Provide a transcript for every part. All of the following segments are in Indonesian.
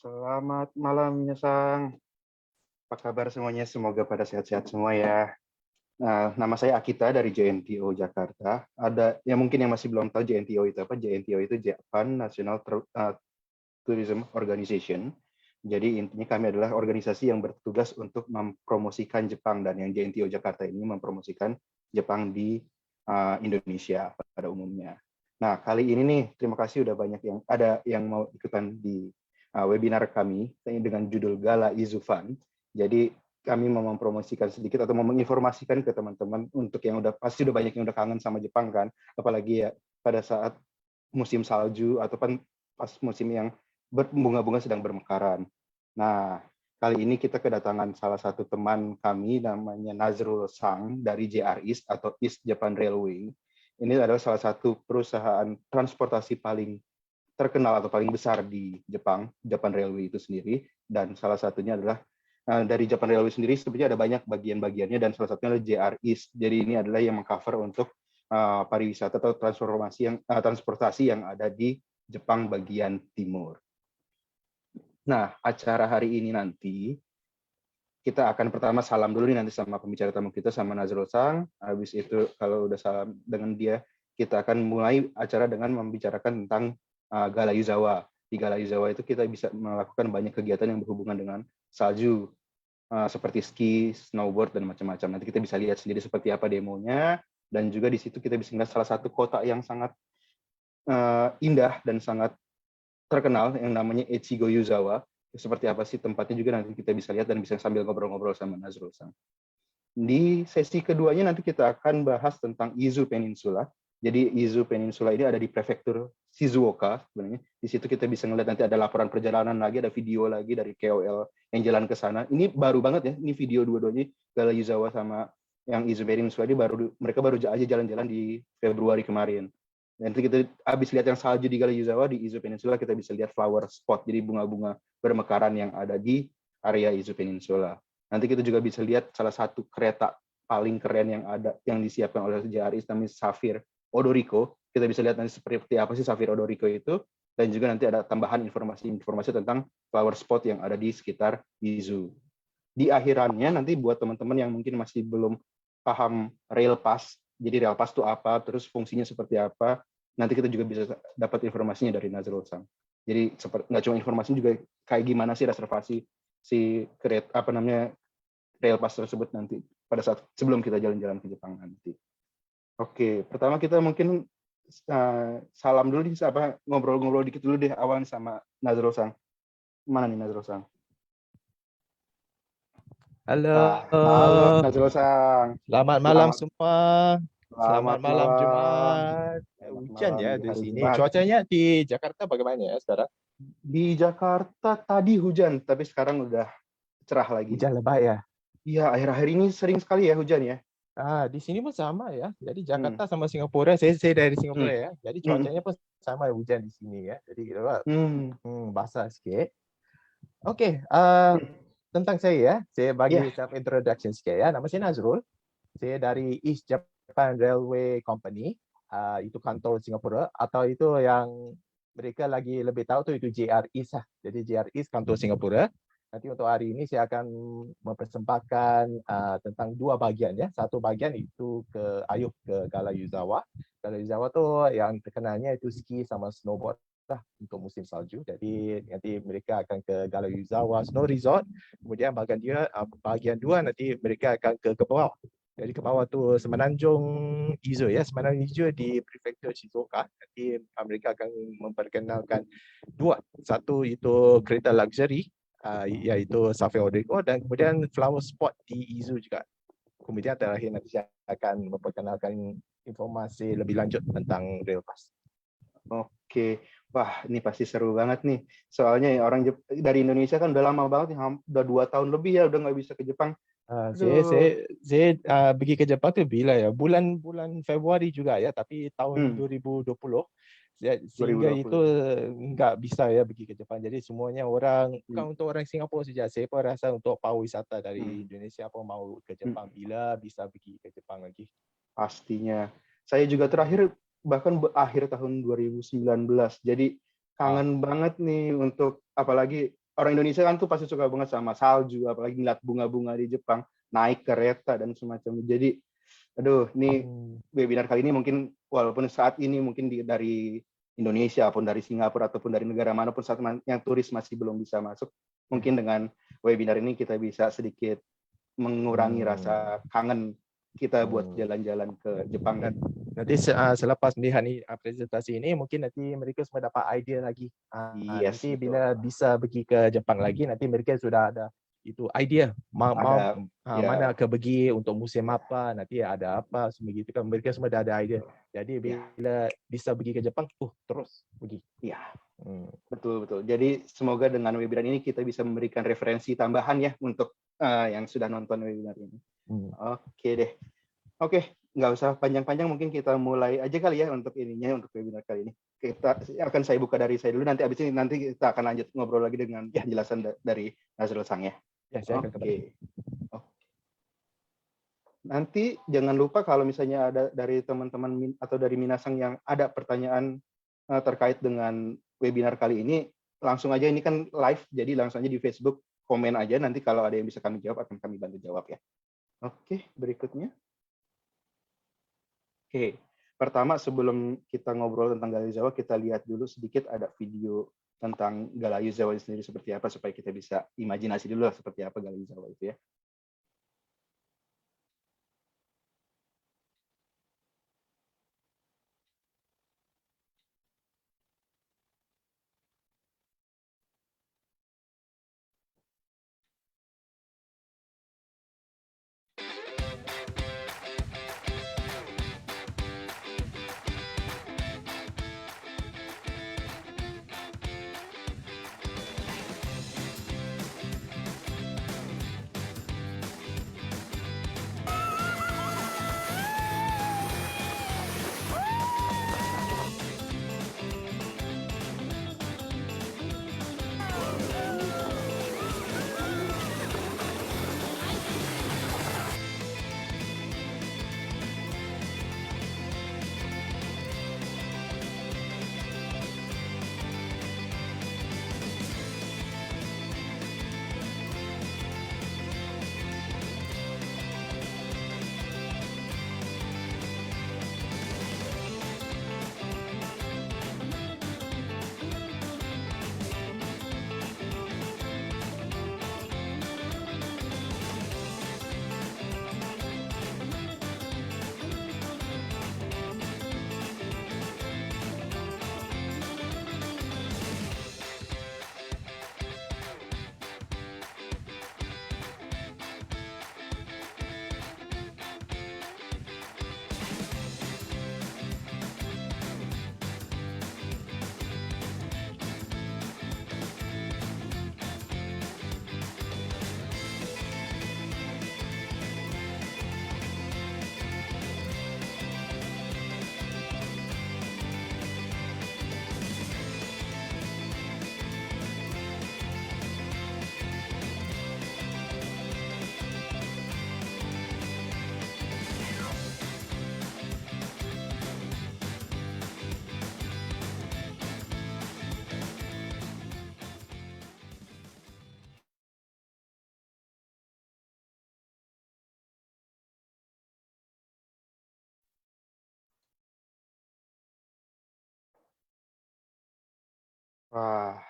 Selamat malam, Nyesang. Apa kabar semuanya? Semoga pada sehat-sehat semua ya. Nah, nama saya Akita dari JNTO Jakarta. Ada yang mungkin yang masih belum tahu JNTO itu apa? JNTO itu Japan National Tourism Organization. Jadi intinya kami adalah organisasi yang bertugas untuk mempromosikan Jepang, dan yang JNTO Jakarta ini mempromosikan Jepang di Indonesia pada umumnya. Nah, kali ini nih, terima kasih udah banyak yang mau ikutan di webinar kami dengan judul Gala Izu Fun. Jadi kami mau mempromosikan sedikit atau mau menginformasikan ke teman-teman untuk yang pasti udah banyak yang udah kangen sama Jepang kan, apalagi ya pada saat musim salju atau pas musim yang bunga-bunga sedang bermekaran. Nah, kali ini kita kedatangan salah satu teman kami namanya Nazrul Sang dari JR East atau East Japan Railway. Ini adalah salah satu perusahaan transportasi paling terkenal atau paling besar di Jepang, Japan Railway itu sendiri, dan salah satunya adalah dari Japan Railway sendiri sebenarnya ada banyak bagian-bagiannya, dan salah satunya adalah JR East. Jadi ini adalah yang mengcover untuk pariwisata atau transportasi yang ada di Jepang bagian timur. Nah, acara hari ini nanti kita akan pertama salam dulu nih nanti sama pembicara tamu kita, sama Nazrul Sang. Habis itu kalau udah salam dengan dia, kita akan mulai acara dengan membicarakan tentang Gala Yuzawa. Di Gala Yuzawa itu kita bisa melakukan banyak kegiatan yang berhubungan dengan salju, seperti ski, snowboard, dan macam-macam. Nanti kita bisa lihat sendiri seperti apa demonya, dan juga di situ kita bisa melihat salah satu kota yang sangat indah dan sangat terkenal yang namanya Echigo Yuzawa. Seperti apa sih tempatnya juga nanti kita bisa lihat dan bisa sambil ngobrol-ngobrol sama Nazrul Sang. Di sesi keduanya nanti kita akan bahas tentang Izu Peninsula. Jadi Izu Peninsula ini ada di prefektur Shizuoka sebenarnya. Di situ kita bisa ngeliat nanti ada laporan perjalanan lagi, ada video lagi dari KOL yang jalan ke sana. Ini baru banget ya, ini video dua-duanya Gala Yuzawa sama yang Izu Peninsula ini mereka baru aja jalan-jalan di Februari kemarin. Nanti kita habis lihat yang salju di Gala Yuzawa, di Izu Peninsula kita bisa lihat flower spot, jadi bunga-bunga bermekaran yang ada di area Izu Peninsula. Nanti kita juga bisa lihat salah satu kereta paling keren yang disiapkan oleh JR East, namanya Safir Odoriko. Kita bisa lihat nanti seperti apa sih Safir Odoriko itu, dan juga nanti ada tambahan informasi tentang flower spot yang ada di sekitar Izu. Di akhirannya nanti buat teman-teman yang mungkin masih belum paham Rail Pass, jadi Rail Pass itu apa, terus fungsinya seperti apa, nanti kita juga bisa dapat informasinya dari Nazrul Sang. Jadi nggak cuma informasi, juga kayak gimana sih reservasi si Rail Pass tersebut nanti pada saat sebelum kita jalan-jalan ke Jepang nanti. Oke, pertama kita mungkin salam dulu nih, ngobrol-ngobrol dikit dulu deh awalnya sama Nazrul Sang. Mana nih Nazrul Sang? Halo, Halo Nazrul Sang. selamat malam semua. Selamat Selamat malam malam. Jumat. Selamat Hujan malam ya di di hari sini. Jumat. Cuacanya di Jakarta bagaimana ya sekarang? Di Jakarta tadi hujan, tapi sekarang udah cerah lagi. Hujan lebat ya. Iya, akhir-akhir ini sering sekali ya hujan ya. Di sini pun sama ya. Jadi Hmm. Jakarta sama Singapura, saya dari Singapura Hmm. ya. Jadi Hmm. cuacanya pun sama hujan di sini ya. Jadi kita basah sikit. Oke, tentang saya ya. Saya Ya, bagi self introduction sikit ya. Nama saya Nazrul. Saya dari East Japan Railway Company. Itu kantor Singapura, atau itu yang mereka lagi lebih tahu tuh itu JR East lah. Jadi JR East kantor Singapura. Nanti untuk hari ini saya akan mempersembahkan tentang dua bagian ya. Satu bagian itu ke Ayuh ke Gala Yuzawa. Gala Yuzawa tuh yang terkenalnya itu ski sama snowboard lah untuk musim salju. Jadi nanti mereka akan ke Gala Yuzawa Snow Resort. Kemudian bagian dua nanti mereka akan ke bawah. Jadi ke bawah tu Semenanjung Izu ya, Semenanjung Izu di Prefektur Shizuoka. Nanti mereka akan memperkenalkan dua. Satu itu kereta luxury, iaitu Safari Odeko, dan kemudian flower spot di Izu juga. Kemudian terakhir nanti saya akan memperkenalkan informasi lebih lanjut tentang Rail Pass. oke. Wah, ini pasti seru banget nih. Soalnya ya, dari Indonesia kan udah lama banget nih, udah 2 tahun lebih ya udah nggak bisa ke Jepang. Saya pergi ke Jepang tu bila ya? Bulan Februari juga ya, tapi tahun 2020. Sehingga itu 2020. nggak bisa ya pergi ke Jepang. Jadi semuanya bukan untuk orang Singapura saja. Saya pun rasa untuk pariwisata dari Indonesia pun mau ke Jepang, bila bisa pergi ke Jepang lagi. Pastinya. Saya juga terakhir bahkan akhir tahun 2019. Jadi kangen banget nih untuk apalagi orang Indonesia kan tuh pasti suka banget sama salju, apalagi ngeliat bunga-bunga di Jepang, naik kereta dan semacamnya. Jadi, aduh, ini Hmm. webinar kali ini mungkin walaupun saat ini mungkin dari Indonesia ataupun dari Singapura ataupun dari negara manapun saat yang turis masih belum bisa masuk, mungkin dengan webinar ini kita bisa sedikit mengurangi rasa kangen kita buat jalan-jalan ke Jepang ya. Nanti selepas melihat presentasi ini, mungkin nanti mereka semua dapat idea lagi. Yes, Nanti betul. bila bisa pergi ke Jepang lagi, nanti mereka sudah ada itu idea Ada ya, mana ke pergi untuk musim apa, nanti ada apa, semua gitu kan. Mereka semua dah ada idea. Jadi bila bisa pergi ke Jepang, terus pergi. ya. Betul. Jadi semoga dengan webinar ini kita bisa memberikan referensi tambahan ya untuk yang sudah nonton webinar ini. Oke deh. Oke, nggak usah panjang-panjang, mungkin kita mulai aja kali ya untuk untuk webinar kali ini. Kita akan saya buka dari saya dulu, nanti abis ini nanti kita akan lanjut ngobrol lagi dengan penjelasan dari Nazrul Sang ya. Oke. Nanti jangan lupa kalau misalnya ada dari teman-teman atau dari Minasang yang ada pertanyaan terkait dengan webinar kali ini, langsung aja, ini kan live, jadi langsung aja di Facebook, komen aja, nanti kalau ada yang bisa kami jawab, akan kami bantu jawab ya. Oke, berikutnya. Oke, pertama sebelum kita ngobrol tentang Galayuzawa, kita lihat dulu sedikit ada video tentang Galayuzawa sendiri seperti apa, supaya kita bisa imajinasi dulu lah seperti apa Galayuzawa itu ya. Wah,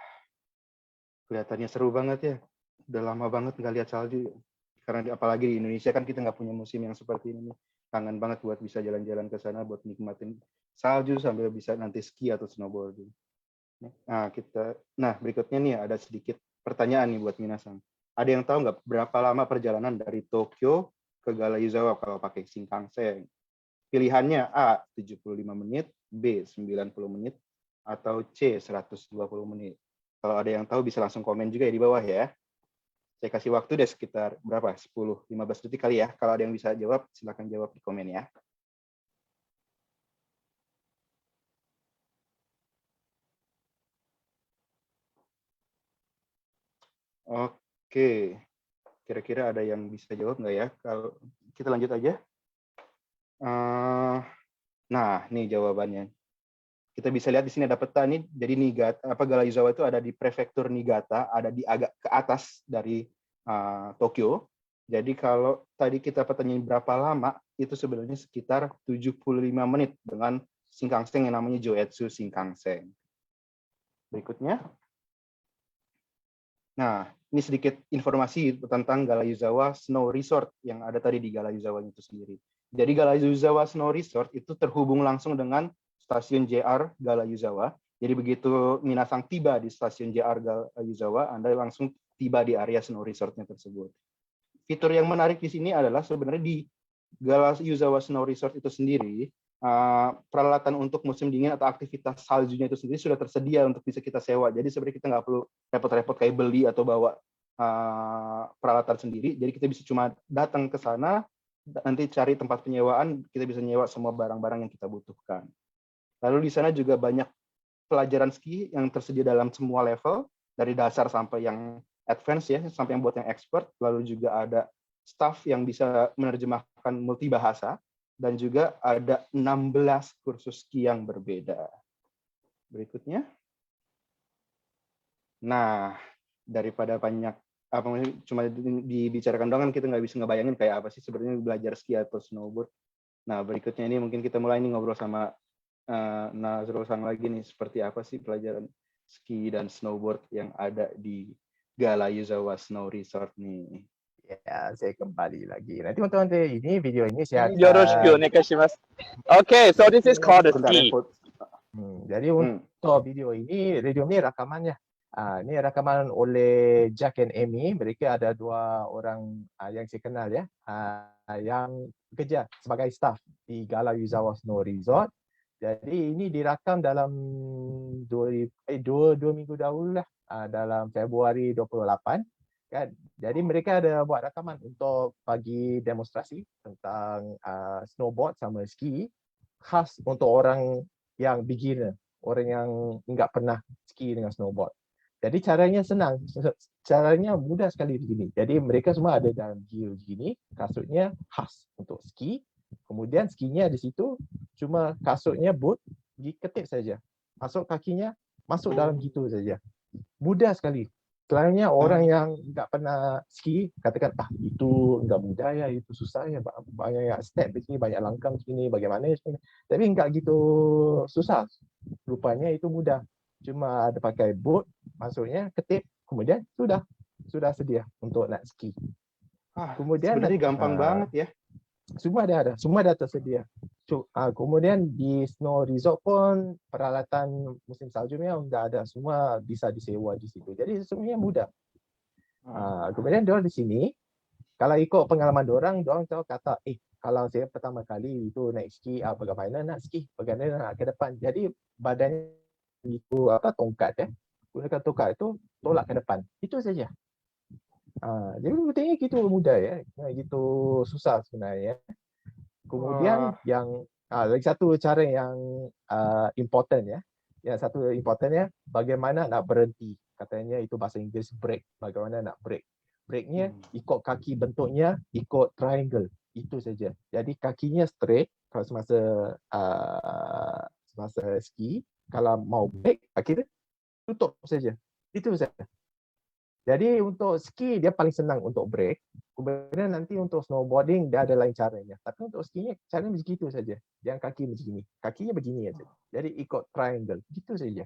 kelihatannya seru banget ya. Udah lama banget nggak lihat salju. Karena apalagi di Indonesia kan kita nggak punya musim yang seperti ini. Kangen banget buat bisa jalan-jalan ke sana buat nikmatin salju sambil bisa nanti ski atau snowboarding. Nah, berikutnya nih ada sedikit pertanyaan nih buat Minasan. Ada yang tahu nggak berapa lama perjalanan dari Tokyo ke Galayuzawa kalau pakai Shinkansen? Pilihannya A 75 menit, B 90 menit, atau C 120 menit. Kalau ada yang tahu bisa langsung komen juga ya di bawah ya. Saya kasih waktu deh sekitar berapa? 10-15 detik kali ya. Kalau ada yang bisa jawab, silakan jawab di komen ya. Oke. Kira-kira ada yang bisa jawab nggak ya? Kalau kita lanjut aja. Nah, nih jawabannya. kita bisa lihat di sini ada peta nih. Jadi Niigata, Gala Yuzawa itu ada di prefektur Niigata, ada di agak ke atas dari Tokyo. Jadi kalau tadi kita pertanyaan berapa lama, itu sebenarnya sekitar 75 menit dengan Shinkansen yang namanya Joetsu Shinkansen. Berikutnya. Nah, ini sedikit informasi tentang Gala Yuzawa Snow Resort yang ada tadi di Gala Yuzawa itu sendiri. Jadi Gala Yuzawa Snow Resort itu terhubung langsung dengan stasiun JR Gala Yuzawa. Jadi begitu minasang tiba di stasiun JR Gala Yuzawa, Anda langsung tiba di area Snow Resort-nya tersebut. Fitur yang menarik di sini adalah sebenarnya di Gala Yuzawa Snow Resort itu sendiri, peralatan untuk musim dingin atau aktivitas saljunya itu sendiri sudah tersedia untuk bisa kita sewa. Jadi sebenarnya kita nggak perlu repot-repot kayak beli atau bawa peralatan sendiri. Jadi kita bisa cuma datang ke sana, nanti cari tempat penyewaan, kita bisa nyewa semua barang-barang yang kita butuhkan. Lalu di sana juga banyak pelajaran ski yang tersedia dalam semua level, dari dasar sampai yang advance ya, sampai yang buat yang expert. Lalu juga ada staff yang bisa menerjemahkan multibahasa, dan juga ada 16 kursus ski yang berbeda. Berikutnya. Nah, daripada banyak cuma dibicarakan doang, kan kita nggak bisa ngebayangin kayak apa sih sebenarnya belajar ski atau snowboard. Nah, berikutnya ini mungkin kita mulai nih ngobrol sama Nazrul Sang lagi nih, seperti apa sih pelajaran ski dan snowboard yang ada di Gala Yuzawa Snow Resort nih. Ya, saya kembali lagi. Nanti teman-teman ini video ini saya akan... Yoroshiku onegaishimasu. Okay, so this is called a ski. Jadi untuk video ini rekamannya. Ini rekaman oleh Jack and Amy. Mereka ada 2 orang yang saya kenal ya, yang kerja sebagai staff di Gala Yuzawa Snow Resort. Jadi ini direkam dalam 2 minggu dahulu lah, dalam Februari 28. Kan? Jadi mereka ada buat rakaman untuk bagi demonstrasi tentang snowboard sama ski, khas untuk orang yang beginner, orang yang enggak pernah ski dengan snowboard. Jadi caranya senang, caranya mudah sekali begini. Jadi mereka semua ada dalam gear begini, kasutnya khas untuk ski. Kemudian skinya di situ, cuma kasutnya boot, diketik saja. Masuk kakinya, masuk dalam gitu saja. Mudah sekali. Selainnya orang yang nggak pernah ski katakan itu nggak mudah ya, itu susah ya, banyak step begini, banyak langkah begini, bagaimana begini. Tapi nggak gitu susah, rupanya itu mudah, cuma ada pakai boot, masuknya ketik, kemudian sudah sedia untuk nak ski. Kemudian sebenarnya gampang banget ya. Semua dah tersedia. Kemudian di Snow Resort pun peralatan musim saljunya sudah ada, semua bisa disewa di situ. Jadi semuanya mudah. Kemudian diorang di sini, kalau ikut pengalaman diorang tahu kata, kalau saya pertama kali itu naik ski, bagaimana nak ski, bagaimana nak ke depan. Jadi badannya itu tongkat ya, gunakan tongkat itu tolak ke depan. Itu saja. Jadi betulnya gitu mudah ya, gitu susah sebenarnya. Kemudian yang lagi satu cara yang important ya. Yang satu importantnya bagaimana nak berhenti. Katanya itu bahasa Inggeris break. Bagaimana nak break. Breaknya ikut kaki bentuknya, ikut triangle. Itu saja. Jadi kakinya straight kalau semasa ski. Kalau mau break, kaki tutup saja. Itu saja. Jadi untuk ski dia paling senang untuk break. Kemudian nanti untuk snowboarding dia ada lain caranya. Tapi untuk skinya caranya begitu saja. Yang kaki begini, kakinya begini aja. Jadi ikut triangle, gitu saja.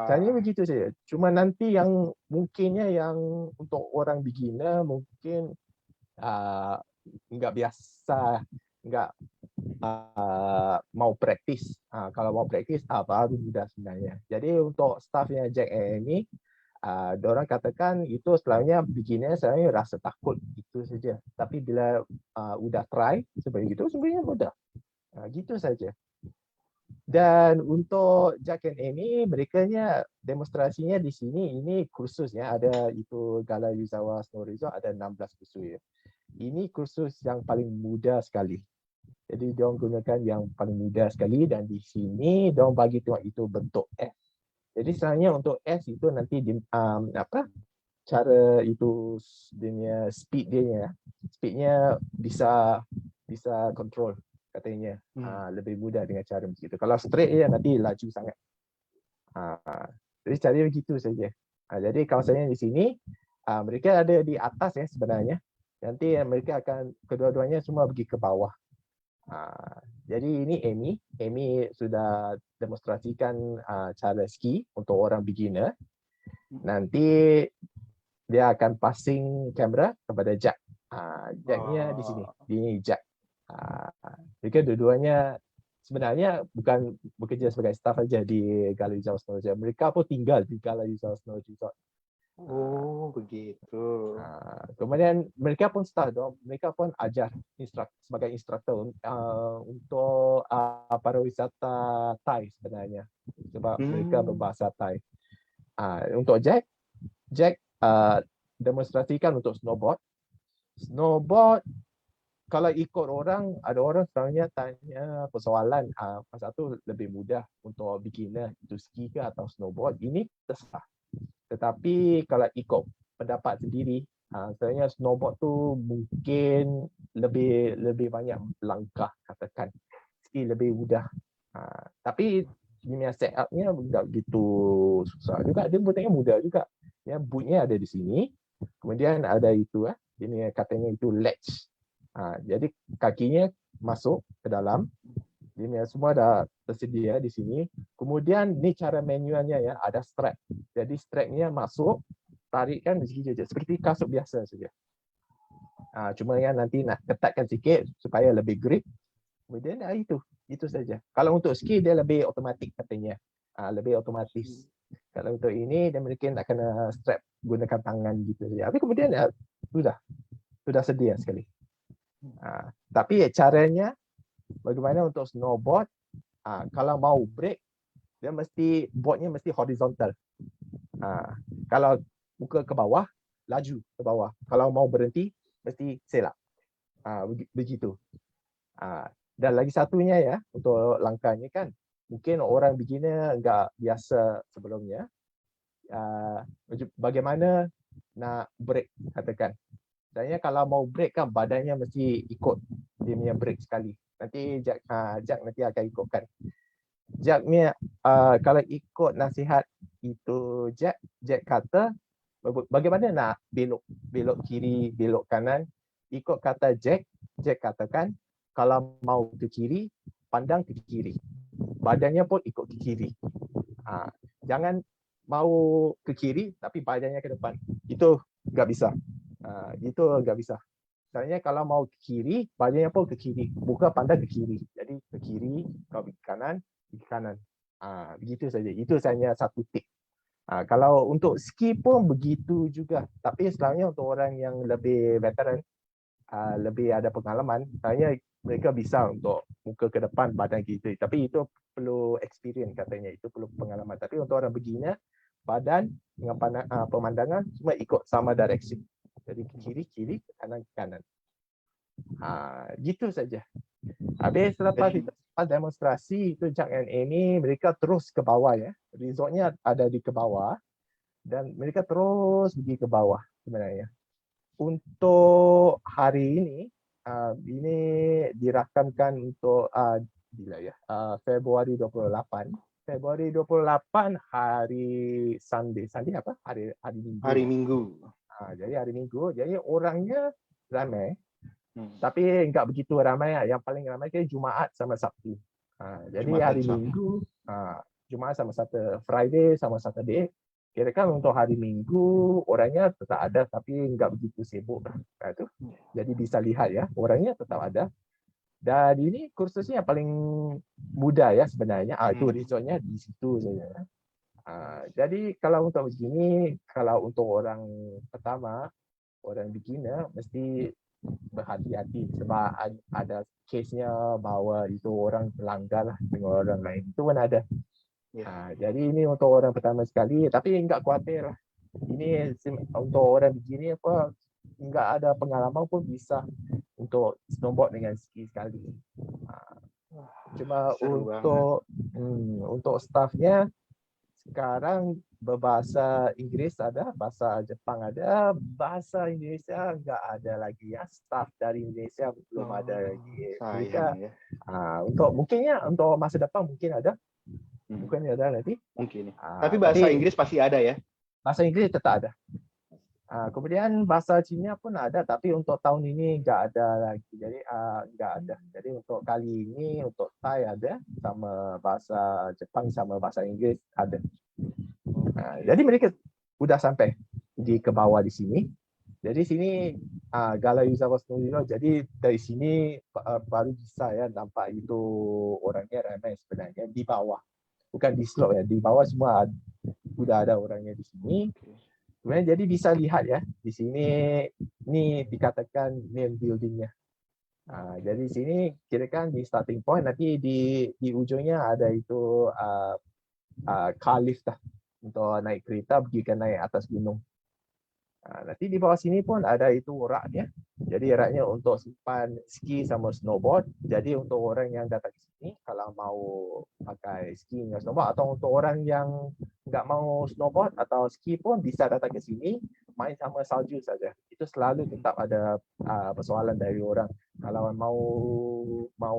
Caranya begitu saja. Cuma nanti yang mungkinnya yang untuk orang beginner mungkin nggak biasa, nggak mau praktis. Kalau mau praktis baru mudah sebenarnya. Jadi untuk staffnya Jack ini, diorang katakan itu selalunya beginner, selalunya rasa takut, itu saja. Tapi bila udah try seperti itu, sebenarnya mudah. Gitu saja. Dan untuk Jack and Amy, mereka demonstrasinya di sini, ini kursusnya ada itu Gala Yuzawa Snow Resort ada 16 kursus ya. Ini kursus yang paling mudah sekali. Jadi diorang gunakan yang paling mudah sekali, dan di sini diorang bagi tengok itu bentuk S. Jadi sebenarnya untuk S itu nanti cara itu dia speednya bisa control. Kata katanya. Lebih mudah dengan cara begitu. Kalau straight ya nanti laju sangat. Jadi cara begitu saja. Jadi kawasannya di sini, mereka ada di atas ya sebenarnya. Nanti mereka akan kedua-duanya semua pergi ke bawah. Jadi ini Amy. Amy sudah demonstrasikan cara ski untuk orang beginner. Nanti dia akan passing kamera kepada Jack. Jacknya di sini. Ini Jack. Mereka dua-duanya sebenarnya bukan bekerja sebagai staff saja di Gallery Zhao Snow Resort. Mereka pun tinggal di Gallery Zhao Snow Resort. Oh, begitu. Kemudian mereka pun staff dong. Mereka pun ajar sebagai instruktur untuk pariwisata Thai sebenarnya. Sebab mereka berbahasa Thai. Untuk Jack demonstrasikan untuk snowboard. Snowboard kalau ikut orang, ada orang sebenarnya tanya persoalan, pasal tu lebih mudah untuk beginner itu ski ke atau snowboard. Ini terserah. Tetapi kalau ikut pendapat sendiri, sebenarnya snowboard tu mungkin lebih banyak langkah katakan. Ski lebih mudah. Tapi dia set-up-nya tidak begitu susah juga. Dia buatnya mudah juga. Ya, bootnya ada di sini. Kemudian ada itu, ini katanya itu ledge. Jadi kakinya masuk ke dalam. Dia semua dah tersedia di sini. Kemudian ni cara manualnya ya, ada strap. Jadi strapnya masuk, tarikkan di sini saja seperti kasut biasa saja. Cuma yang nanti nak ketatkan sikit supaya lebih grip. Kemudian itu saja. Kalau untuk ski dia lebih otomatik katanya. Lebih otomatis. Kalau untuk ini dia mungkin nak kena strap gunakan tangan gitu saja. Tapi kemudian ya sudah sedia sekali. Tapi caranya bagaimana untuk snowboard, kalau mau break dia boardnya mesti horizontal. Kalau muka ke bawah, laju ke bawah. Kalau mau berhenti mesti selak. Begitu. Dan lagi satunya ya, untuk langkahnya kan mungkin orang beginner enggak biasa sebelumnya. Bagaimana nak break katakan. Sebenarnya kalau mau break kan badannya mesti ikut dia punya break sekali. Nanti Jack nanti akan ikutkan. Jacknya kalau ikut nasihat itu Jack kata bagaimana nak belok kiri, belok kanan. Ikut kata Jack katakan kalau mau ke kiri, pandang ke kiri. Badannya pun ikut ke kiri. Jangan mau ke kiri tapi badannya ke depan. Itu nggak bisa. Itu nggak bisa. Soalnya kalau mau ke kiri, badannya pun ke kiri. Bukan pandang ke kiri. Jadi ke kiri, kalau ke kanan, begitu saja. Itu hanya satu tip. Kalau untuk ski pun begitu juga. Tapi sebenarnya untuk orang yang lebih veteran, lebih ada pengalaman, sebenarnya mereka bisa untuk muka ke depan, badan gitu. Tapi itu perlu experience katanya. Itu perlu pengalaman. Tapi untuk orang beginner, badan dengan pemandangan semua ikut sama direction. Jadi ke kiri, ke kanan. Gitu saja. Habis selepas demonstrasi itu Jack dan Amy, mereka terus ke bawah ya. Resortnya ada di ke bawah dan mereka terus pergi ke bawah sebenarnya. Untuk hari ini dirakamkan untuk Februari 28. Februari 28 hari Sunday. Sunday apa? Hari Minggu. Hari Minggu. Jadi hari Minggu, jadi orangnya ramai, tapi enggak begitu ramai. Yang paling ramai kayak Jumaat sama Sabtu. Jadi Jumaat hari dan Sabtu. Minggu, Jumaat sama Sabtu, Friday sama Saturday. Kira-kira untuk hari Minggu orangnya tetap ada, tapi enggak begitu sibuk. Itu. Jadi bisa lihat ya, orangnya tetap ada. Dan ini kursusnya yang paling mudah ya sebenarnya. Itu resortnya di situ saja. Jadi kalau untuk begini, kalau untuk orang pertama, orang beginner mesti berhati-hati sebab ada case-nya bahawa itu orang melanggar lah dengan orang lain. Itu pun ada. Jadi ini untuk orang pertama sekali, tapi enggak khawatir lah. Ini untuk orang begini enggak ada pengalaman pun bisa untuk snowboard dengan ski sekali. Cuma untuk staffnya sekarang berbahasa Inggris ada, bahasa Jepang ada, bahasa Indonesia nggak ada lagi ya. Staff dari Indonesia belum ada lagi. Mereka Sayang ya. untuk mungkinnya untuk masa depan mungkin ada, Hmm, bukannya ada nanti. mungkin. Tapi bahasa Tapi Inggris pasti ada ya. bahasa Inggris tetap ada. Kemudian bahasa Cina pun ada, tapi untuk tahun ini nggak ada lagi. Jadi nggak ada. Jadi untuk kali ini untuk Thai ada, sama bahasa Jepang sama bahasa Inggris ada. Jadi mereka sudah sampai di ke bawah di sini. Jadi sini Gala Yuzawa Snowzero. Jadi dari sini baru bisa ya nampak itu orangnya ramai sebenarnya di bawah. Bukan di slope ya, di bawah semua sudah ada orangnya di sini. Kemudian jadi bisa lihat ya di sini ini dikatakan main buildingnya. Jadi sini kirakan di starting point nanti di ujungnya ada itu car lift lah untuk naik kereta pergi ke naik atas gunung. Nanti di bawah sini pun ada itu raknya. Jadi raknya untuk simpan ski sama snowboard. Jadi untuk orang yang datang ke sini kalau mau pakai ski dengan snowboard, atau untuk orang yang nggak mau snowboard atau ski pun bisa datang ke sini main sama salju saja. Itu selalu tetap ada persoalan dari orang. Kalau mau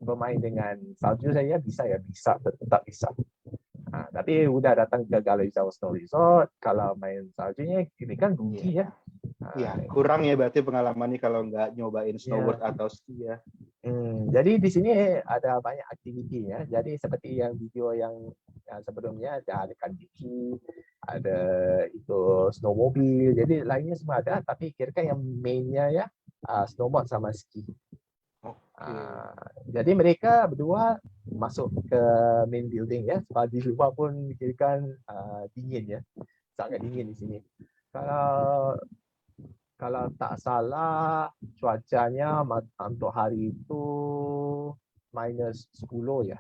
bermain dengan salju saya bisa ya, bisa, tetap bisa. Tapi udah datang ke Gala Yuzawa Snow Resort, kalau main saljunya ini kan rugi ya. Iya, kurang ya berarti pengalamannya kalau nggak nyobain snowboard Ya. atau ski ya. Jadi di sini ada banyak aktivitinya. Jadi seperti yang video yang sebelumnya ada kandiki, ada itu snowmobile. Jadi lainnya semua ada, tapi kira-kira yang mainnya ya snowboard sama ski. Jadi mereka berdua masuk ke main building ya. Sebab di luar pun kira-kira dingin ya, sangat dingin di sini. Kalau tak salah cuacanya untuk hari itu -10 ya.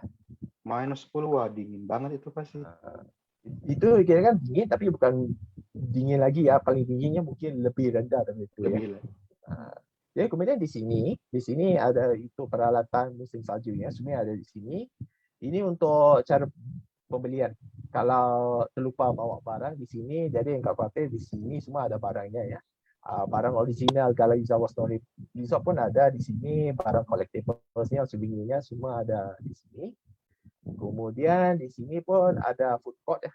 -10, wah dingin banget itu pasti. Itu kira kan dingin, tapi bukan dingin lagi ya. Paling dinginnya mungkin lebih rendah dari itu ya. Jadi kemudian di sini ada itu peralatan musim saljunya, semua ada di sini. Ini untuk cara pembelian. Kalau terlupa bawa barang di sini, jadi enggak khawatir, di sini semua ada barangnya ya. Barang original Gala Yuzawa Snow Resort pun ada di sini, barang collectibles-nya, souvenirnya semua ada di sini. Kemudian di sini pun ada food court ya.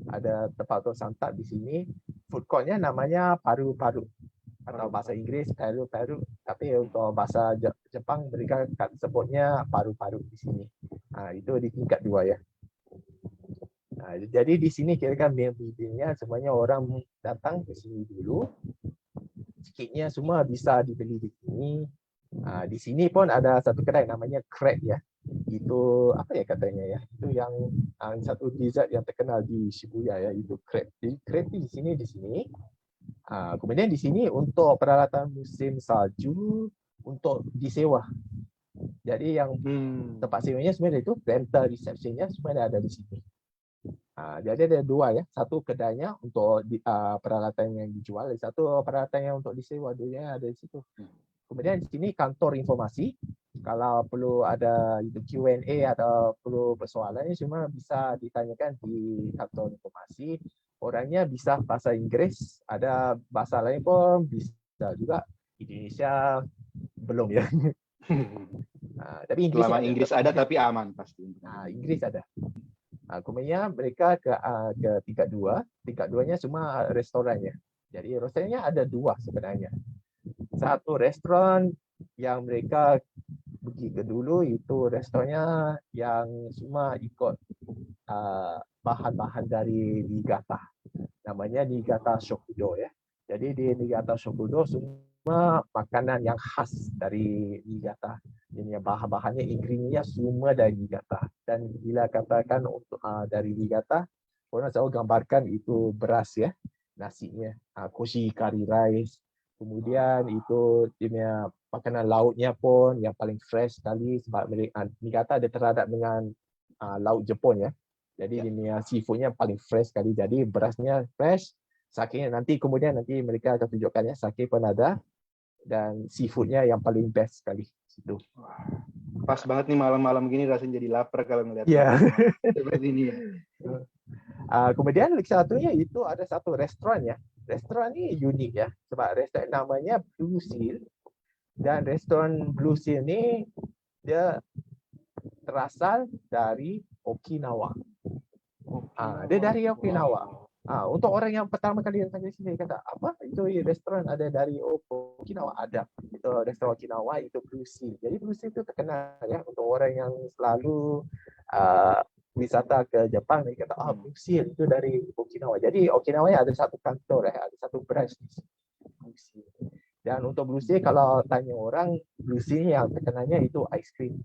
Ada tempat untuk santap di sini. Food court-nya namanya paru-paru, atau bahasa Inggris paru-paru, tapi untuk bahasa Jepang mereka sebutnya paru-paru di sini. Itu di tingkat 2 ya. Jadi di sini kira-kira main building-nya semuanya orang datang ke sini dulu. Sikitnya semua bisa dibeli di sini. Di sini pun ada satu kedai namanya Crab ya. Itu apa ya katanya ya? Itu yang satu dessert yang terkenal di Shibuya ya, itu Crab. Jadi Crab di sini. Kemudian di sini untuk peralatan musim salju untuk disewa. Jadi yang tempat sewanya sebenarnya itu rental reception-nya sebenarnya ada di sini. Jadi ada 2 ya, satu kedainya untuk peralatan yang dijual, satu peralatan yang untuk disewa, dulunya ada di situ. Kemudian di sini kantor informasi, kalau perlu ada itu Q&A atau perlu persoalan semua bisa ditanyakan di kantor informasi. Orangnya bisa bahasa Inggris, ada bahasa lain pun bisa juga. Indonesia belum ya. Tapi Inggris selama Inggris ada tapi aman pasti. Inggris ada. Kemudian mereka ke tingkat 2. Tingkat 2-nya semua restorannya. Jadi restorannya ada 2 sebenarnya. Satu restoran yang mereka pergi ke dulu itu restorannya yang semua ikut bahan-bahan dari Niigata. Namanya Niigata Shokudo ya. Jadi di Niigata Shokudo semua makanan yang khas dari Niigata. Jadi bahan-bahannya, ingredientnya semua dari Niigata. Dan bila katakan untuk dari Niigata, orang selalu gambarkan itu beras ya, nasinya, koshi kari rice. Kemudian itu dia makanan lautnya pun yang paling fresh sekali, sebab Niigata ada terhadap dengan laut Jepun ya. Jadi dia seafoodnya paling fresh sekali. Jadi berasnya fresh, sakenya nanti mereka akan tunjukkan ya, sake pun ada, dan seafoodnya yang paling best sekali situ. Pas banget nih malam-malam gini rasanya jadi lapar kalau ngeliat Ya. makanan seperti ini ya. Kemudian lagi satunya itu ada satu restoran ya. Restoran ini unik ya, sebab restoran namanya Blue Seal, dan restoran Blue Seal ini dia terasal dari Okinawa. Dia dari Okinawa. Untuk orang yang pertama kali datang ke sini kata apa itu restoran ada dari Okinawa, ada itu restoran Okinawa itu Blue Seal. Jadi Blue Seal itu terkenal ya untuk orang yang selalu wisata ke Jepang. Dia kata Blue Seal itu dari Okinawa. Jadi Okinawa ada satu kantor ada satu branch di sini, Blue Seal. Dan untuk Blue Seal kalau tanya orang, Blue Seal yang terkenalnya itu ice cream.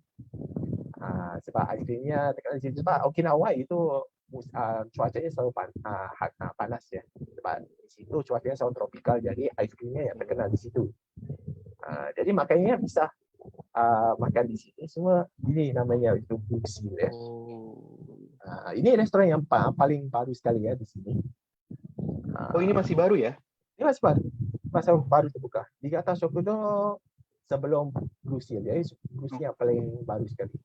Sebab ice creamnya terkenal di sini. Sebab Okinawa itu cuacanya selalu panas ya. Sebab di situ cuacanya selalu tropikal, jadi ice creamnya yang terkenal di situ. Jadi makanya bisa makan di sini semua. Ini namanya itu Blue Seal ya. Ini restoran yang paling baru sekali ya di sini. Ini masih baru ya? Ini masih baru terbuka. Di atas Shokudo sebelum Blue Seal. Jadi Blue Seal yang paling baru sekali.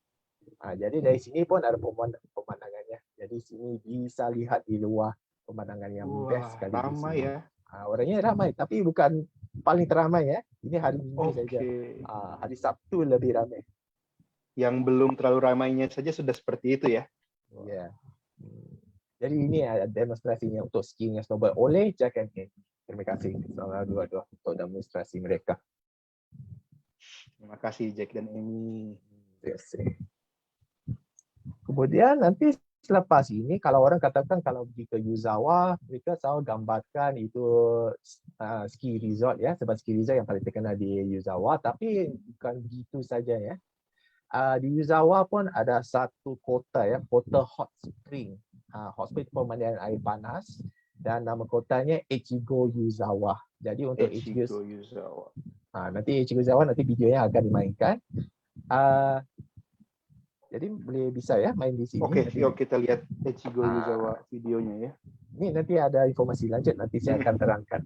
Jadi dari sini pun ada pemandangannya. Jadi sini bisa lihat di luar pemandangan yang best sekali. Ramai ya. Orangnya ramai, tapi bukan paling teramai ya. Ini hari Minggu saja. Hari Sabtu lebih ramai. Yang belum terlalu ramainya saja sudah seperti itu ya. Ya. Jadi ini ada demonstrasinya untuk skiing snowboard oleh Jack and Amy. Terima kasih sama dua-dua untuk demonstrasi mereka. Terima kasih Jack dan Amy. Yes. Kemudian nanti selepas ini kalau orang katakan kalau pergi ke Yuzawa, mereka selalu gambarkan itu ski resort ya, sebab ski resort yang paling terkenal di Yuzawa. Tapi bukan begitu saja ya. Di Yuzawa pun ada satu kota ya, kota hot spring. Hot spring pemandian air panas, dan nama kotanya Echigo Yuzawa. Jadi untuk Echigo Yuzawa. Nanti Echigo Yuzawa nanti videonya akan dimainkan. Jadi boleh bisa ya main di sini. Oke, yuk kita lihat Echigo Yuzawa videonya ya. Ini nanti ada informasi lanjut, nanti saya akan terangkan.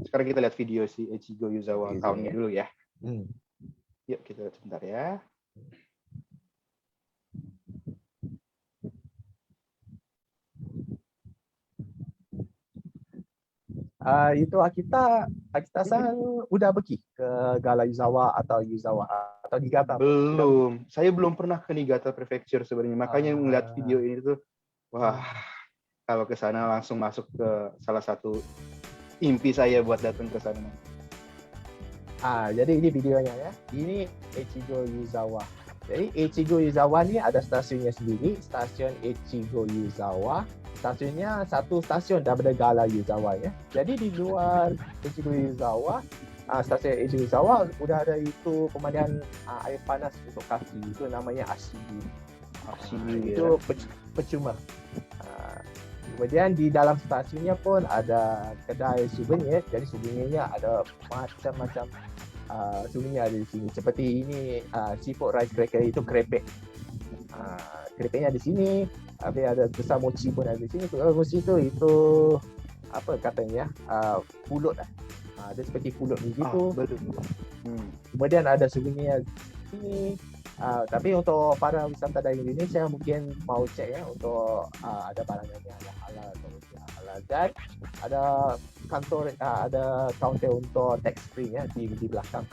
Sekarang kita lihat video si Echigo Yuzawa tahun ini dulu ya. Yuk kita lihat sebentar ya. Itu Akita-san udah pergi ke Gala Yuzawa atau Niigata? Belum. Saya belum pernah ke Niigata Prefecture sebenarnya. Makanya melihat video ini tuh, wah, kalau ke sana langsung masuk ke salah satu impi saya buat datang ke sana. Jadi ini videonya ya. Ini Echigo Yuzawa. Jadi Echigo Yuzawa ini ada stasiunnya sendiri, stasiun Echigo Yuzawa. Stasiunnya satu stasiun daripada Gala Yuzawa ya. Jadi di luar Echigo Yuzawa, stasiun Echigo Yuzawa udah ada itu pemandian air panas untuk kaki. Itu namanya Ashibu. Itu percuma. Kemudian di dalam stasiunnya pun ada kedai souvenir. Jadi souvenirnya ada macam-macam souvenir di sini. Seperti ini seafood rice cracker itu krepek. Krepeknya di sini. Habis ada besar mochi pun ada di sini. Mochi itu apa katanya pulut lah. Dia seperti pulut begitu. Kemudian ada souvenir sini. Tapi untuk para wisata dari Indonesia mungkin mau cek ya untuk ada barangannya ada halal atau tidak halal, dan ada kantor ada kaunter untuk tax free ya di belakang.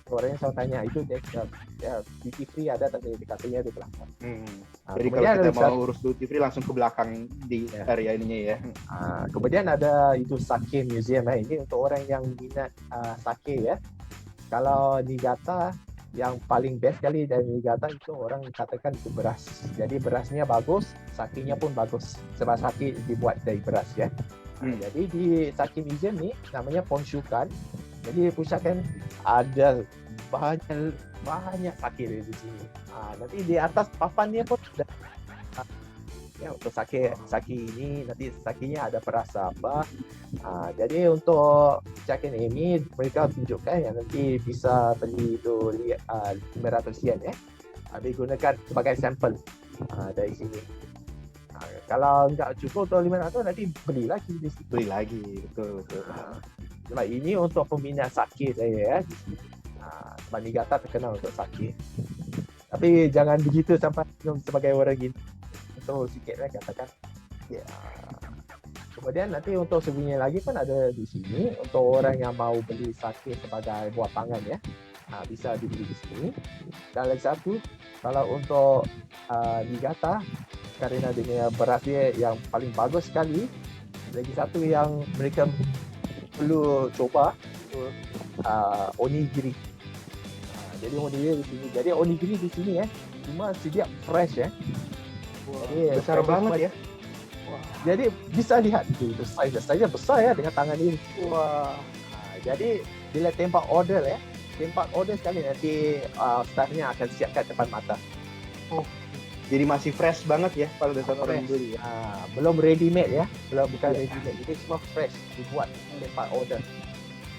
Orang yang selalu tanya itu duty free ada tapi katanya di belakang. Jadi kalau kita mau urus duty free langsung ke belakang di area ininya ya. Kemudian ada itu sake museum ya. Ini untuk orang yang minat sake ya. Kalau Niigata yang paling best kali dari Niigata itu orang katakan itu beras. Jadi berasnya bagus, sakenya pun bagus. Sebab sake dibuat dari beras ya. Jadi di sake museum ni namanya Ponshukan. Jadi pusat kan ada banyak sake di sini. Nanti di atas papannya pun ada ya untuk sake ini nanti sakenya ada perasa apa. Jadi untuk Jack and Amy mereka tunjukkan yang nanti bisa beli itu 500 yen ya. Digunakan sebagai sampel dari sini. Kalau enggak cukup untuk 500 nanti beli lagi di situ. Beli lagi, betul. Sebab ini untuk peminat sake saya ya di sini. Sebab Niigata terkenal untuk sake. Tapi jangan begitu sampai minum sebagai orang gini. Untuk sikit katakan. Ya. Kemudian nanti untuk sebunyi lagi pun ada di sini untuk orang yang mau beli sake sebagai buah pangan ya. Bisa dibeli di sini. Dan lagi satu, kalau untuk Niigata, kerana dia beras dia yang paling bagus sekali, lagi satu yang mereka perlu coba itu onigiri. Jadi onigiri di sini. Jadi onigiri di sini cuma sedia fresh ya. Jadi besar banget ya. Jadi bisa lihat itu size-nya besar ya dengan tangan ini. Wah. Jadi bila tempat order sekali nanti staffnya akan siapkan depan mata. Jadi masih fresh banget ya pada saat orang beli ya. Belum ready made ya, bukan ready made. Jadi semua fresh dibuat tempat order.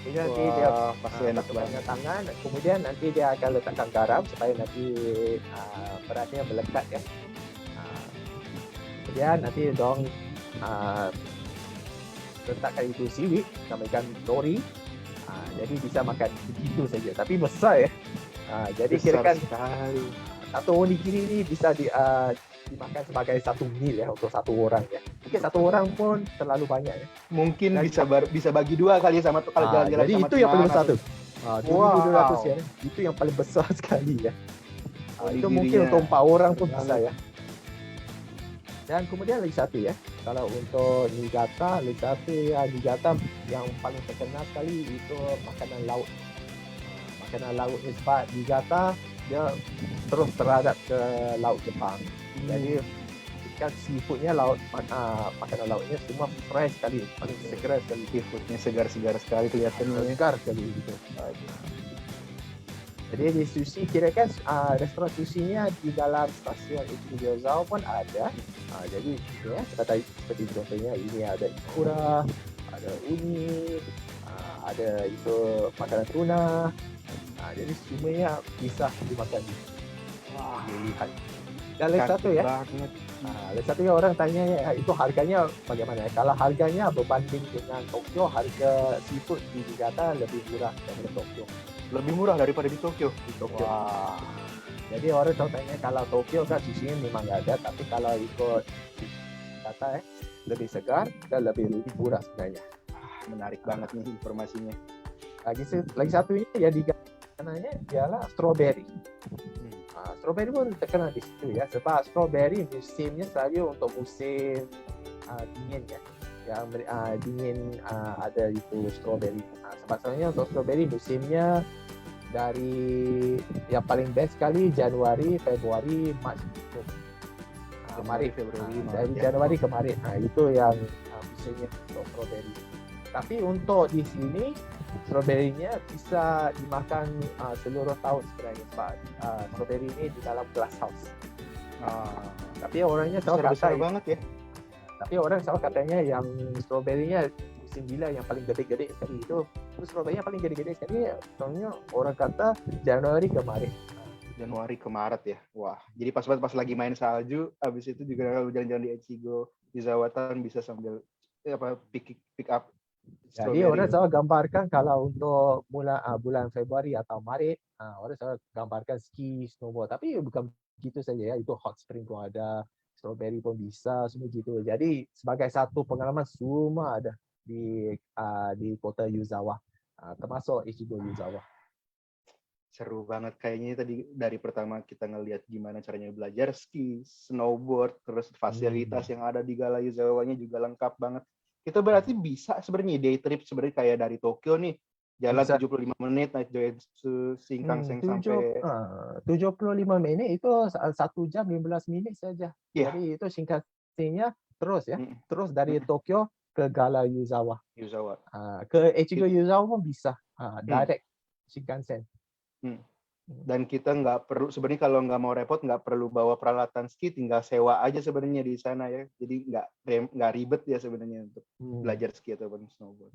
Jadi nanti dia pasti enak banget. Tangan, kemudian nanti dia akan letakkan garam supaya nanti berasnya melekat ya. Kemudian nanti dong letakkan itu seaweed, namakan nori. Jadi bisa makan begitu saja. Tapi besar ya. Jadi kirakan satu onigiri ini bisa dimakan sebagai satu meal ya untuk satu orang ya. Mungkin satu orang pun terlalu banyak ya. Mungkin bisa bagi dua kali sama tuh kalau jalan-jalan. Jadi sama itu yang paling satu. 2.200 ya. Itu yang paling besar sekali ya. Itu mungkin untuk 4 orang pun bisa ya. Dan kemudian lagi satu ya. Kalau untuk Niigata, Niigata yang paling terkenal sekali itu makanan laut. Makanan laut ni sebab Niigata dia terus terhadap ke laut Jepang. Jadi ikan seafoodnya makanan lautnya semua fresh sekali, paling segar sekali. Seafoodnya segar-segar sekali kelihatannya. Segar sekali gitu. Jadi di sushi kirakan restoran sushinya di dalam stasiun Ichigo pun ada. Jadi ya seperti contohnya ini ada ikura, ada uni, ada itu makanan tuna. Jadi semuanya bisa dimakan. Dilihat. Dan lagi satu ya. Lagi satu ya orang tanya ya, itu harganya bagaimana? Kalau harganya berbanding dengan Tokyo, harga seafood di Niigata lebih murah daripada Tokyo. Lebih murah daripada di Tokyo. Wah. Jadi orang contohnya kalau Tokyo kan sushi memang nggak ada, tapi kalau ikut kata lebih segar dan lebih murah sebenarnya. Menarik banget nih informasinya. Lagi satu ini ya digananya ialah strawberry. Strawberry pun terkenal di situ ya, sebab strawberry musimnya selalu untuk musim dingin ya. Yang dingin ada itu strawberry. Sebab sebenarnya untuk strawberry musimnya dari yang paling best sekali Januari, Februari, Mac itu. Maret, Februari, dari Januari ke Maret. Itu yang musimnya untuk strawberry. Tapi untuk di sini strawberry-nya bisa dimakan seluruh tahun sebenarnya sebab strawberry ini di dalam glass house. Tapi orangnya selalu besar banget ya. Tapi orang selalu katanya yang strawberry-nya musim bila yang paling gede-gede sekali itu strawberry-nya paling gede-gede sekali. Soalnya orang kata Januari ke Maret. Januari ke Maret ya. Wah, jadi pas lagi main salju, habis itu juga kalau jalan-jalan di Ichigo Yuzawa bisa sambil pick up. Jadi orang selalu gambarkan kalau untuk bulan Februari atau Maret, orang selalu gambarkan ski, snowboard. Tapi bukan begitu saja ya, itu hot spring pun ada, strawberry pun bisa, semua gitu. Jadi sebagai satu pengalaman semua ada di kota Yuzawa, termasuk Ichigo Yuzawa. Seru banget kayaknya tadi dari pertama kita ngelihat gimana caranya belajar ski, snowboard, terus fasilitas yang ada di Gala Yuzawanya juga lengkap banget. Itu berarti bisa sebenarnya day trip sebenarnya kayak dari Tokyo nih jalan bisa. 75 menit naik Joetsu Shinkansen sampai 75 menit itu 1 jam 15 menit saja. Yeah. Jadi itu Shinkansennya terus ya. Terus dari Tokyo ke Gala Yuzawa. Ke Ichigo Yuzawa pun bisa. Direct Shinkansen. Dan kita nggak perlu sebenarnya kalau nggak mau repot nggak perlu bawa peralatan ski, tinggal sewa aja sebenarnya di sana ya. Jadi nggak ribet ya sebenarnya untuk belajar ski ataupun snowboard.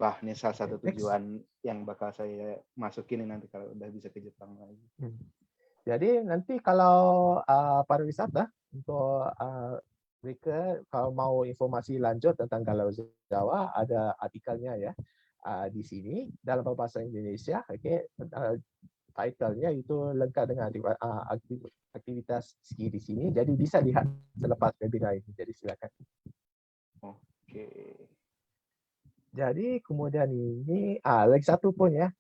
Wah, ini salah satu tujuan yang bakal saya masukin nanti kalau udah bisa ke Jepang lagi. Jadi nanti kalau pariwisata untuk mereka kalau mau informasi lanjut tentang Gala Yuzawa ada artikelnya ya. di sini dalam bahasa Indonesia. Okay, title-nya itu lengkap dengan aktivitas ski di sini. Jadi bisa lihat selepas webinar ini. Jadi silakan. Oke. Jadi kemudian ini lagi satu pun ya.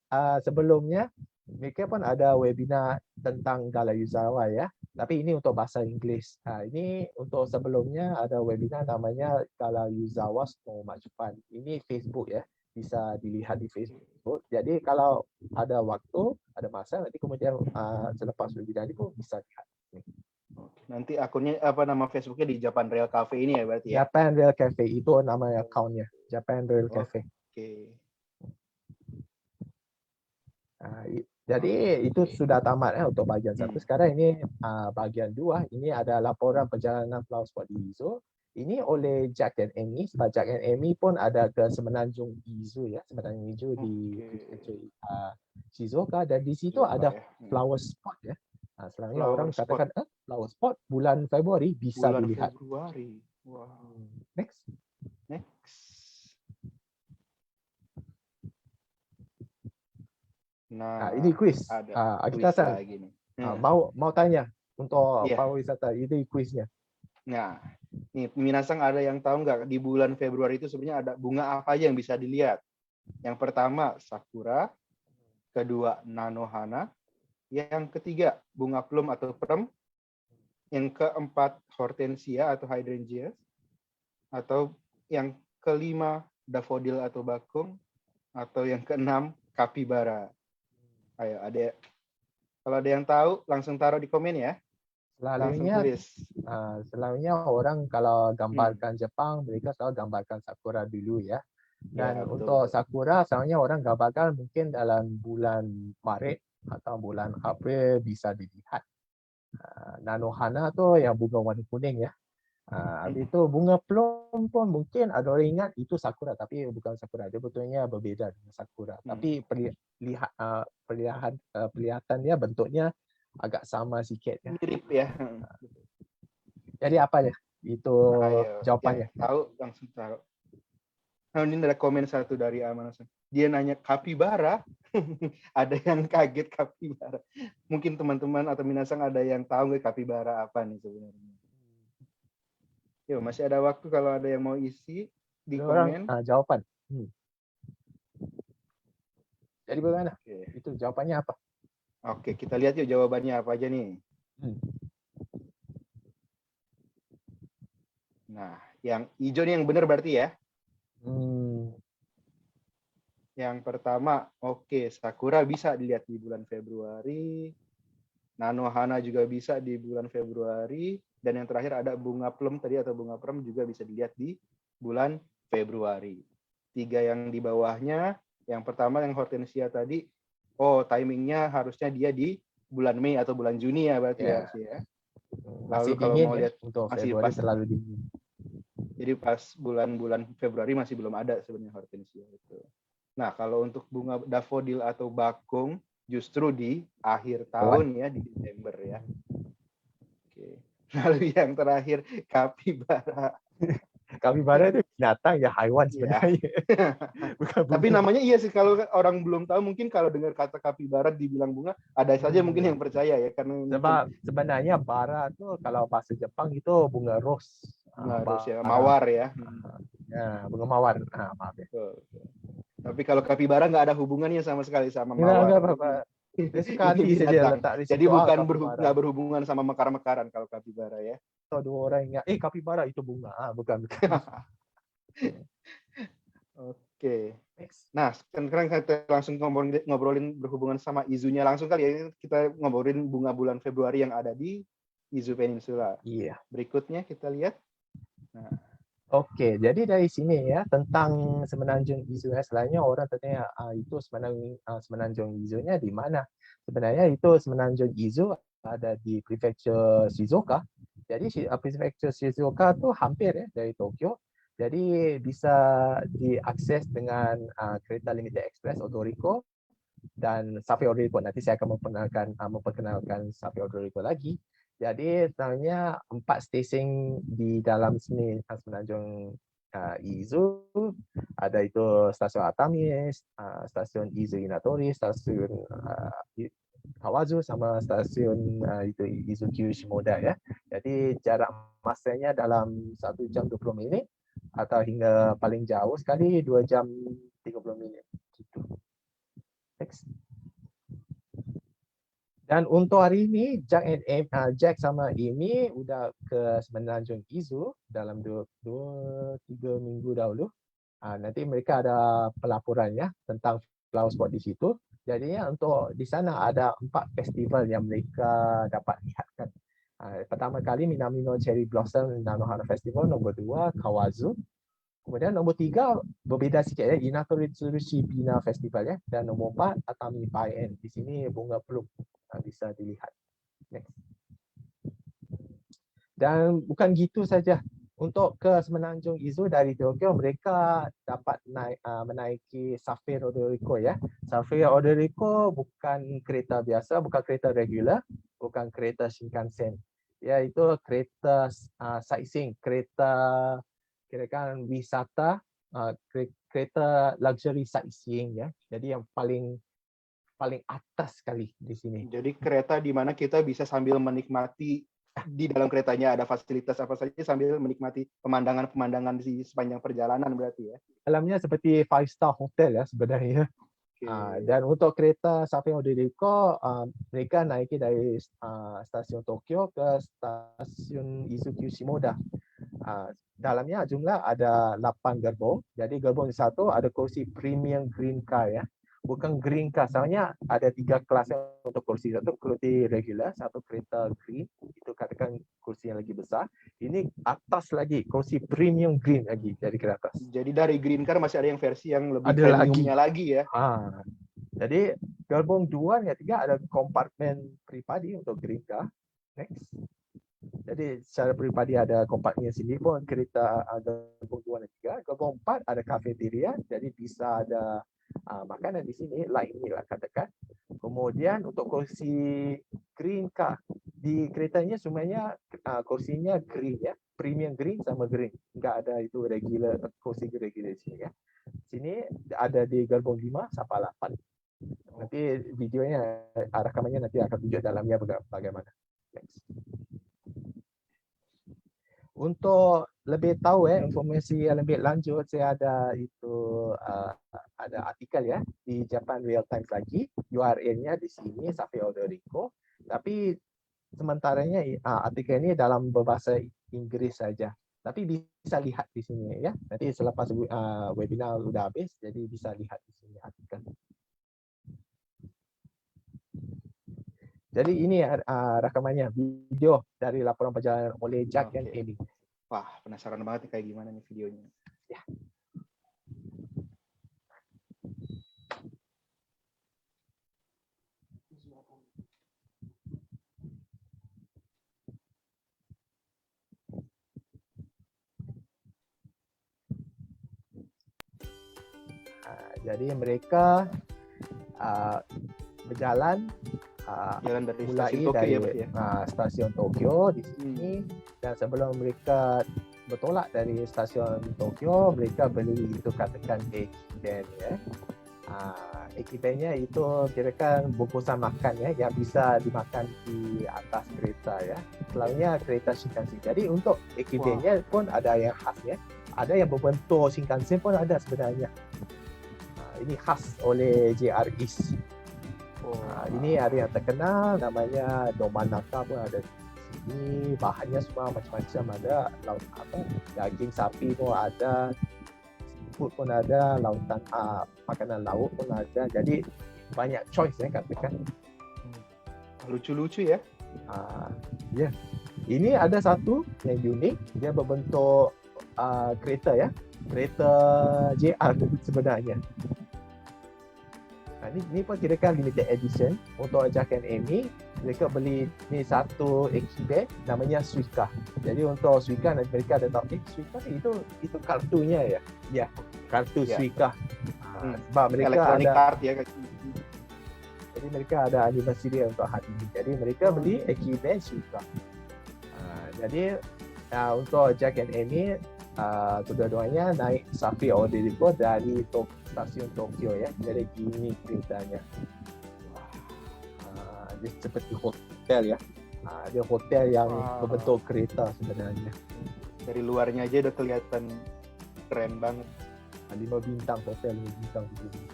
Sebelumnya mereka pun ada webinar tentang Gala Yuzawa ya. Tapi ini untuk bahasa Inggeris. Ini untuk sebelumnya ada webinar namanya Gala Yuzawa Snow March Fun. Ini Facebook ya. Bisa dilihat di Facebook. Jadi kalau ada waktu, ada masa, nanti kemudian selepas webinar ini pun bisa lihat. Oke. Nanti akunnya apa nama Facebooknya di Japan Rail Cafe ini ya berarti ya? Japan Rail Cafe itu nama account-nya. Japan Rail Cafe. Oke. Jadi itu sudah tamat ya untuk bagian satu. Sekarang ini bagian 2. Ini ada laporan perjalanan Flower Sport di Izu. Ini oleh Jack dan Amy. Sebab Jack dan Amy pun ada ke Semenanjung Izu ya, Semenanjung Izu di Shizuoka, dan di situ ada Flower Spot ya. Selanjutnya orang katakan Flower Spot bulan Februari bisa bulan dilihat. Februari. Wow. Next. Nah, ini kuis. Akita-san, mau tanya untuk pariwisata, ini kuisnya. Nah, nih Minasang ada yang tahu nggak di bulan Februari itu sebenarnya ada bunga apa aja yang bisa dilihat? Yang pertama sakura, kedua nanohana, yang ketiga bunga plum atau perem, yang keempat hortensia atau hydrangeas, atau yang kelima daffodil atau bakung, atau yang keenam kapibara. Ayo, kalau ada yang tahu langsung taruh di komen ya. Selalunya orang kalau gambarkan Jepang, mereka selalu gambarkan sakura dulu ya. Dan untuk sakura, selalunya orang gambarkan mungkin dalam bulan Maret atau bulan April bisa dilihat. Nanohana tuh yang bunga warna kuning ya. Habis itu bunga plum pun mungkin ada orang ingat itu sakura, tapi bukan sakura. Dia betulnya berbeda dengan sakura. Tapi perlihatannya bentuknya agak sama sikit ya. Mirip ya. Jadi apa ya? Itu jawabannya. Tahu langsung taruh. Nah, ini ada komen satu dari Amanasan. Dia nanya kapibara. Ada yang kaget kapibara. Mungkin teman-teman atau Minasang ada yang tahu nggak kapibara apa nih sebenarnya? Yuk, masih ada waktu kalau ada yang mau isi di komen. Jawaban. Jadi bagaimana? Itu jawabannya apa? Oke, kita lihat yuk jawabannya apa aja nih. Nah, yang hijau nih yang benar berarti ya. Yang pertama, sakura bisa dilihat di bulan Februari. Nanohana juga bisa di bulan Februari. Dan yang terakhir ada bunga plum tadi atau bunga perem juga bisa dilihat di bulan Februari. 3 yang di bawahnya, yang pertama yang hortensia tadi, timingnya harusnya dia di bulan Mei atau bulan Juni ya berarti ya. Lalu kalau mau lihat untuk masih Februari pas terlalu dingin. Jadi pas bulan-bulan Februari masih belum ada sebenarnya hortensia itu. Nah, kalau untuk bunga daffodil atau bakung justru di akhir tahun ya, di Desember ya. Oke. Lalu yang terakhir kapibara. Kapibara itu binatang ya, hewan sebenarnya. Tapi namanya iya sih, kalau orang belum tahu mungkin kalau dengar kata kapibara dibilang bunga, ada saja mungkin yang percaya ya, karena sebab sebenarnya bara itu kalau bahasa Jepang itu bunga rose. Bunga rose ya, mawar ya. Ya, bunga mawar. Maaf ya. Tapi kalau kapibara nggak ada hubungannya sama sekali sama mawar. Enggak apa-apa. Sekali bisa dia letak di situ. Jadi bukan nggak berhubungan sama mekar-mekaran kalau kapibara ya. Atau 2 orang ingat, kapibara itu bunga. Bukan. Oke. Nah, sekarang kita langsung ngobrolin berhubungan sama Izunya langsung kali ya. Kita ngobrolin bunga bulan Februari yang ada di Izu Peninsula. Iya. Berikutnya kita lihat. Nah. Oke, jadi dari sini ya tentang Semenanjung Izu. Selainnya orang tertanya itu Semenanjung Izunya di mana? Sebenarnya itu Semenanjung Izu ada di Prefecture Shizuoka. Jadi Prefecture Shizuoka tuh hampir ya dari Tokyo. Jadi bisa diakses dengan kereta limited express Odoriko dan Sappei Odoriko. Nanti saya akan memperkenalkan Sappei Odoriko lagi. Jadi sebenarnya 4 stesen di dalam sini Semenanjung Izu, ada itu stasiun Atami, stasiun Izu Inatori, stasiun Kawazu sama stasiun itu Izu-Kyu Shimoda ya. Jadi jarak masanya dalam 1 jam 20 minit atau hingga paling jauh sekali 2 jam 30 minit gitu. Next. Dan untuk hari ini Jack sama Amy udah ke Semenanjung Izu dalam 2-3 minggu dahulu. Nanti mereka ada pelaporannya tentang flower spot di situ. Jadinya untuk di sana ada 4 festival yang mereka dapat lihatkan. Pertama kali Minamino Cherry Blossom Nanohana Festival, nombor 2 Kawazu. Kemudian nombor 3 berbeda sikit ya, Inatori Tsurushi Bina Festival ya, dan nombor 4 Atami Paien. Di sini bunga peluk bisa dilihat. Next. Dan bukan gitu saja. Untuk ke Semenanjung Izu dari Tokyo, mereka dapat menaiki Safari Odoriko ya. Safari Odoriko bukan kereta biasa, bukan kereta regular, bukan kereta Shinkansen. Ya, itu kereta sightseeing, kereta kira-kira wisata, kereta luxury sightseeing ya. Jadi yang paling atas sekali di sini. Jadi kereta di mana kita bisa sambil menikmati, di dalam keretanya ada fasilitas apa saja sambil menikmati pemandangan-pemandangan di sepanjang perjalanan berarti ya. Dalamnya seperti 5-star hotel ya sebenarnya. Okay. Dan untuk kereta Safari Odoriko, mereka naiki dari stasiun Tokyo ke stasiun Izu-Kyu Shimoda. Dalamnya jumlah ada 8 gerbong. Jadi gerbong satu ada kursi premium green car ya. Bukan green car, soalnya ada 3 kelas untuk kursi. Satu kursi regular, satu kereta green, itu katakan kursi yang lagi besar. Ini atas lagi, kursi premium green lagi dari ke atas. Jadi dari green car masih ada yang versi yang lebih Ada premiumnya lagi ya. Jadi gerbong 2 dan 3 ada kompartmen pribadi untuk green car. Next. Jadi secara pribadi ada kompartmen sendiri pun kereta gerbong 2 dan 3. Gerbong 4 ada kafeteria, jadi bisa ada makanan di sini, lain inilah katakan. Kemudian untuk kursi green car, di keretanya semuanya kursinya green ya, premium green sama green. Enggak ada itu regular, kursi regular di sini ya. Sini ada di gerbong 5 sampai 8. Nanti videonya, rekamannya nanti akan tunjuk dalamnya bagaimana. Next. Untuk lebih tahu informasi yang lebih lanjut, saya ada itu ada artikel ya di Japan Real Times lagi. URL-nya di sini Safari Odoriko. Tapi sementaranya artikel ini dalam berbahasa Inggris saja. Tapi bisa lihat di sini ya. Nanti selepas webinar sudah habis, jadi bisa lihat di sini artikel. Jadi ini rekamannya, video dari laporan perjalanan oleh Jack dan Amy. Wah, penasaran banget nih kayak gimana nih videonya. Ya. Jadi mereka berjalan Jalan dari mulai stasiun Tokyo dari ya, berarti ya? Stasiun Tokyo di sini, dan sebelum mereka bertolak dari stasiun Tokyo, mereka beli itu katakan Ekiben ya. Ekibennya itu kirakan bungkusan makan ya, yang bisa dimakan di atas kereta ya. Selalunya kereta Shinkansen. Jadi untuk Ekibennya pun ada yang khas ya. Ada yang berbentuk Shinkansen pun ada sebenarnya. Ini khas oleh JR East. Ini ada yang terkenal namanya Domanaka pun ada di sini. Bahannya semua macam-macam, ada laut daging sapi pun ada, seafood pun ada, lautan makanan laut pun ada. Jadi banyak choice ya katakan. Lucu-lucu ya. Ya. Ini ada satu yang unik, dia berbentuk kereta ya. Kereta JR sebenarnya. Ini pun kirakan limited edition untuk Jack and Amy. Mereka beli ni satu Ekiben namanya Suica. Jadi untuk Suica mereka ada tahu Suica itu kartunya ya. Ya, kartu Suica. Sebab mereka electronic ada card ya. Jadi mereka ada anniversary untuk hari ini. Jadi mereka beli Ekiben Suica. Jadi untuk Jack and Amy kedua-duanya naik Safari Oderico dari stasiun Tokyo ya. Jadi gini ceritanya. Dia seperti hotel ya. Dia hotel yang berbentuk kereta sebenarnya. Dari luarnya aja udah kelihatan keren banget. 5 bintang hotel 5 bintang begini.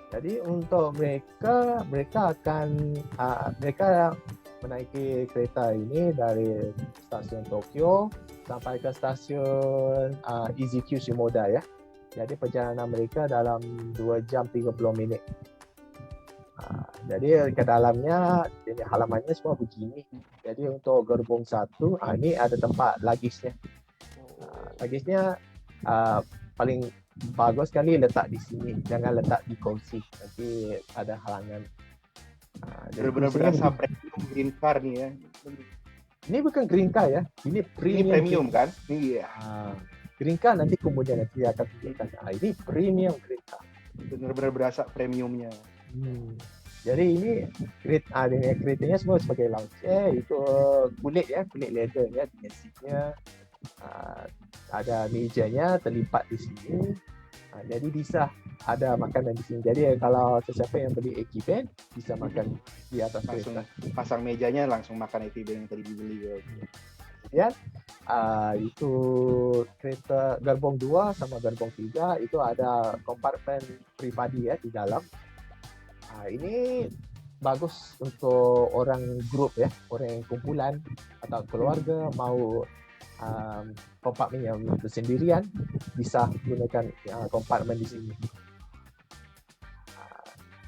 Jadi untuk mereka akan mereka menaiki kereta ini dari stasiun Tokyo sampai ke stasiun EZQ Shimoda ya. Jadi perjalanan mereka dalam 2 jam 30 minit. Jadi ke dalamnya halamannya semua begini. Jadi untuk gerbong 1 ini ada tempat luggage-nya. Luggage-nya paling bagus sekali letak di sini, jangan letak di kursi, nanti ada halangan. Benar-benar berasa premium green car nih ya. Ini bukan green car ya, ini premium kan? Iya. Green car nanti kemudian nanti akan tunjukkan. Ini premium green car. Benar-benar berasa premiumnya. Jadi ini keretanya semua sebagai lounge. Itu kulit ya, kulit leather ya, dengan seatnya. Ada mejanya terlipat di sini. Jadi bisa ada makanan di sini. Jadi kalau sesiapa yang beli Ekiben bisa makan di atas langsung kereta. pasang mejanya langsung makan Ekiben yang tadi dibeli. Ya, itu kereta gerbong 2 sama gerbong 3 itu ada kompartmen pribadi ya di dalam. Ini bagus untuk orang grup ya, orang yang kumpulan atau keluarga mau kompartmen yang bersendirian bisa gunakan kompartmen di sini.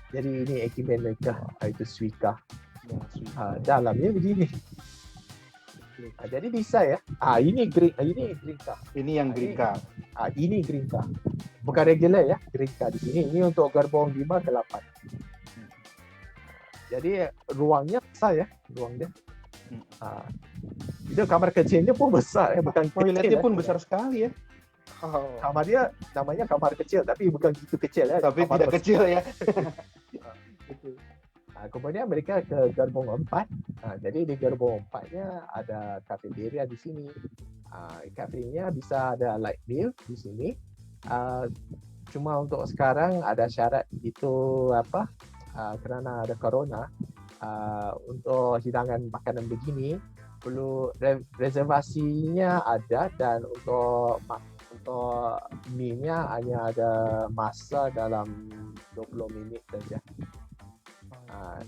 Jadi ini Ekiben mereka itu Suica. Dalamnya begini. Jadi bisa ya. Ini green car. Ini yang green car. Ini green car. Bukan regular ya, green car di sini. Ini untuk gerbong 5 ke 8. Jadi ruangnya besar ya, ruangnya. Itu kamar kecilnya pun besar ya, bukan toiletnya kecil, pun ya. Besar sekali ya. Kamar dia namanya kamar kecil tapi bukan gitu kecil ya. Tapi kamar tidak besar. kecil ya. Kemudian mereka ke gerbong 4. Jadi di gerbong 4-nya ada cafeteria di sini. Kafenya bisa ada light meal di sini. Cuma untuk sekarang ada syarat itu kerana ada corona. Untuk hidangan makanan begini perlu reservasinya ada, dan untuk mie-nya hanya ada masa dalam 20 minit saja.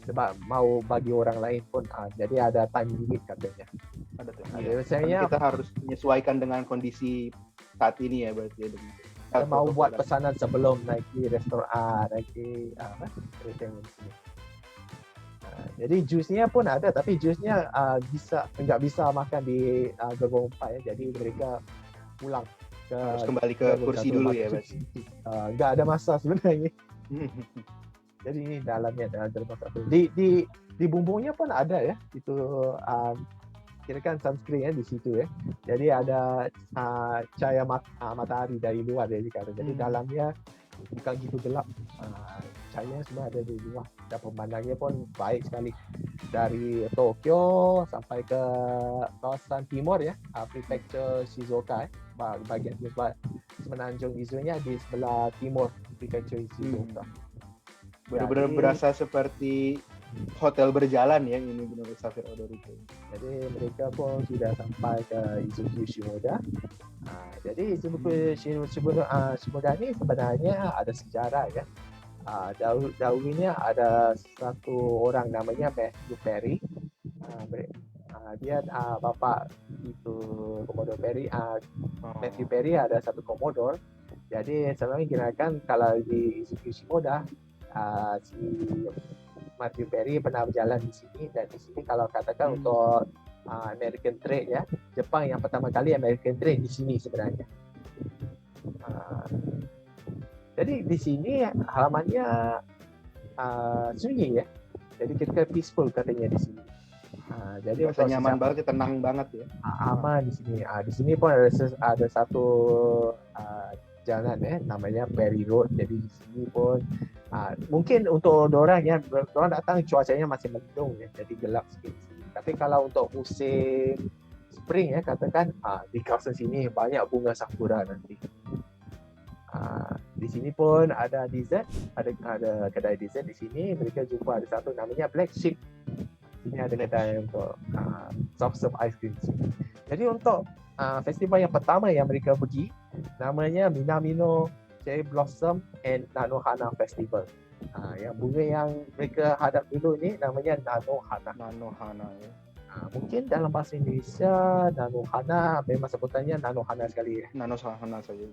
Sebab mau bagi orang lain pun jadi ada time limit katanya. Ada tuh. Biasanya kita harus menyesuaikan dengan kondisi saat ini ya berarti. Kita mau buat pesanan sebelum naik di restoran, naik di kereta yang di sini. Jadi jusnya pun ada, tapi jusnya nggak bisa makan di gerbong 4 ya. Jadi mereka pulang harus kembali ke kursi dulu ya berarti. Nggak ada masa sebenarnya. Jadi ini dalamnya ada gerbong 1. Di bumbungnya pun ada ya. Itu kirakan sunscreen ya di situ ya. Jadi ada cahaya matahari dari luar dari sana. Jadi dalamnya bukan gitu gelap. Cahayanya semua ada di luar. Dan pemandangnya pun baik sekali. Dari Tokyo sampai ke kawasan timur ya, Prefecture Shizuoka bagian semenanjung Izunya di sebelah timur Prefecture Shizuoka. Benar-benar berasa seperti hotel berjalan ya ini benar-benar Safari Oderico. Jadi mereka pun sudah sampai ke EZQ Shimoda. Jadi EZQ Shimoda ini sebenarnya ada sejarah ya. Dahulunya ada satu orang namanya Matthew Perry. Dia bapak itu Commodore Perry. Matthew Perry ada satu Commodore. Jadi sebenarnya kirakan kalau di EZQ Shimoda si Matthew Perry pernah berjalan di sini, dan di sini kalau katakan untuk American trade ya, Jepang yang pertama kali American trade di sini sebenarnya. Jadi di sini halamannya sunyi ya, jadi kita peaceful katanya di sini. Jadi rasa nyaman banget, tenang banget ya. Aman di sini. Di sini pun ada satu jalan ya, namanya Perry Road. Jadi di sini pun mungkin untuk orang ya, orang datang cuacanya masih mendung ya, jadi gelap sedikit. Tapi kalau untuk musim spring ya, katakan di kawasan sini banyak bunga sakura nanti. Di sini pun ada dessert, ada kedai dessert di sini. Mereka jumpa ada satu namanya Black Sheep. Sini ada kedai untuk soft serve ice cream. Jadi untuk festival yang pertama yang mereka pergi namanya Minamino Cherry Blossom and Nanohana Festival. Yang bunga yang mereka hadap dulu ni namanya Nanohana. Nanohana ya. Mungkin dalam bahasa Indonesia Nanohana memang sebutannya Nanohana sekali ya. Nanohana saja.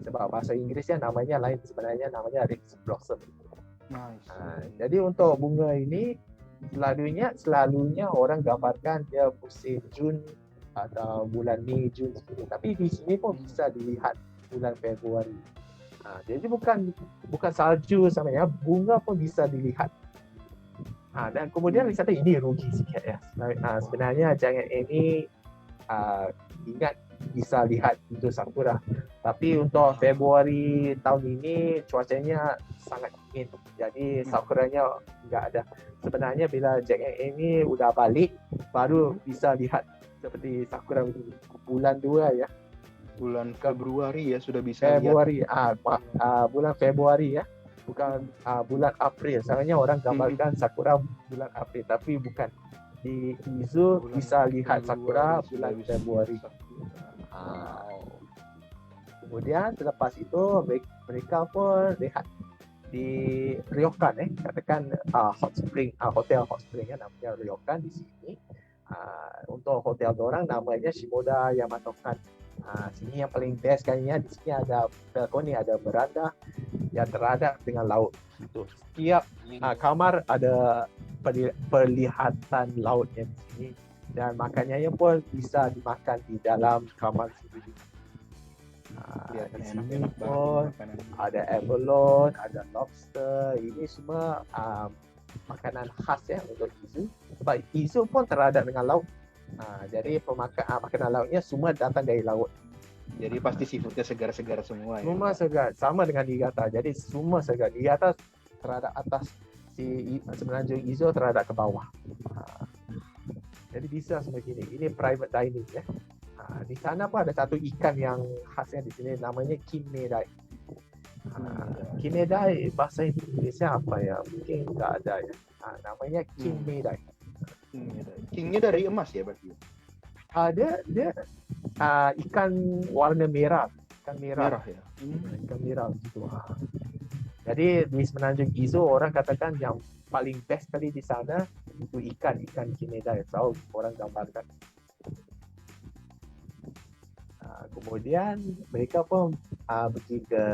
Sebab bahasa Inggerisnya namanya lain, sebenarnya namanya Red Blossom. Nice. Jadi untuk bunga ini selalunya orang gambarkan dia musim Jun atau bulan Mei, Jun seperti. Tapi di sini pun bisa dilihat bulan Februari. Jadi bukan salju sebenarnya, bunga pun bisa dilihat. Dan kemudian wisata ini rugi sikit ya. Sebenarnya jangan ini ingat bisa lihat itu sakura. Tapi untuk Februari tahun ini cuacanya sangat dingin. Jadi sakuranya enggak ada. Sebenarnya bila jangan ini udah balik baru bisa lihat seperti sakura begini. Bulan 2 ya. Bulan Februari ya sudah bisa Februari, lihat. bulan Februari ya. Bukan bulan April. Sebenarnya orang gambarkan sakura bulan April, tapi bukan. Di Izu bisa lihat sakura bulan Februari. Kemudian selepas itu mereka pun lihat di ryokan katakan hot spring, hotel hot spring namanya ryokan di sini. Untuk hotel orang namanya Shimoda Yamatokan. Sini yang paling best kalinya, di sini ada balkoni, ada beranda yang terhadap dengan laut. Itu setiap kamar ada perlihatan lautnya di sini, dan makanannya pun bisa dimakan di dalam kamar sendiri. Di sini pun ada abalone, ada lobster. Ini semua makanan khas ya untuk Izu. Sebab Izu pun terhadap dengan laut. Jadi makanan lautnya semua datang dari laut. Jadi pasti seafoodnya segar-segar semua ya. Semua segar, sama dengan di atas. Jadi semua segar. Di atas terhadap atas, semenanjung Izu terhadap ke bawah. Jadi bisa semua gini. Ini private dining ya. Di sana pun ada satu ikan yang khasnya di sini namanya kinmedai. Kinmedai bahasa Indonesia apa ya? Mungkin enggak ada ya. Namanya kinmedai. Kingnya dari emas ya berarti? Dia ikan warna merah. Ikan merah ya? Ikan merah gitu. Jadi di semenanjung Izu orang katakan yang paling best kali di sana itu ikan kinmedai. So orang gambarkan. Kemudian mereka pun pergi ke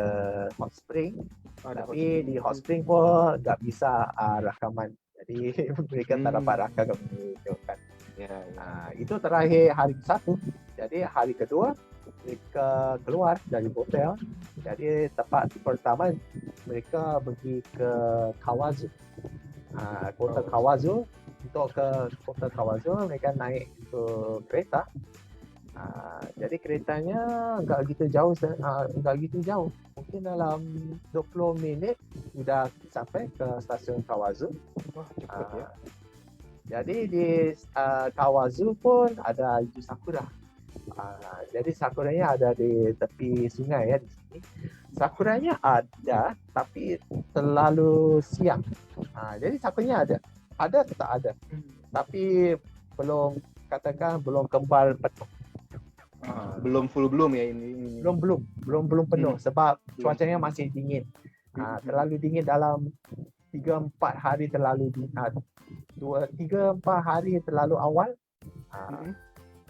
hot spring. Tapi di hot spring pun nggak bisa rakaman. Jadi mereka tak dapat rakaman menunjukkan. Itu terakhir hari ke-1. Jadi hari kedua mereka keluar dari hotel. Jadi tempat pertama mereka pergi ke Kawazu. Kota Kawazu. Untuk ke kota Kawazu mereka naik ke kereta. Jadi keretanya enggak gitu jauh, mungkin dalam 20 minit sudah sampai ke stasiun Kawazu. Wah, cepat ya. Jadi di Kawazu pun ada Izu Sakura. Jadi sakuranya ada di tepi sungai ya di sini. Sakuranya ada tapi terlalu siang. Jadi sakuranya ada tetap ada. Tapi belum kembal penuh. Belum full bloom ya ini. Belum penuh sebab cuacanya masih dingin. Terlalu dingin dalam 3-4 hari terlalu 3-4 hari terlalu awal.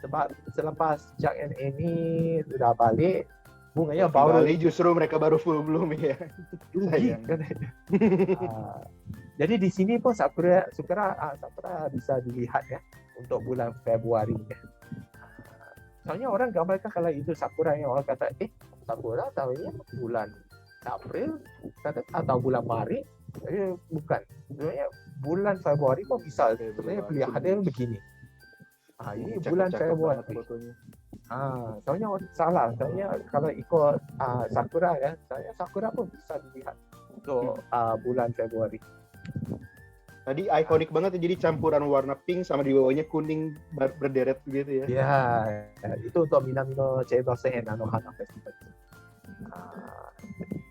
Sebab selepas Jack and Amy sudah balik, bunganya baru balik justru mereka baru full bloom ya. Sayang. Jadi di sini pun sakura bisa dilihat ya untuk bulan Februari. Soalnya orang gambarkan kalau itu sakura yang orang kata sakura tahunya bulan April atau bulan Maret. Jadi bukan. Sebenarnya bulan Februari pun bisa. Sebenarnya pilihannya begini. Ini bulan Februari. Soalnya orang salah. Soalnya kalau ikut sakura ya, saya sakura pun bisa dilihat untuk bulan Februari. Tadi ikonik banget ya, jadi campuran warna pink sama di bawahnya kuning berderet gitu ya. Ya, itu untuk Minamino Chiba-sen Hana Festival.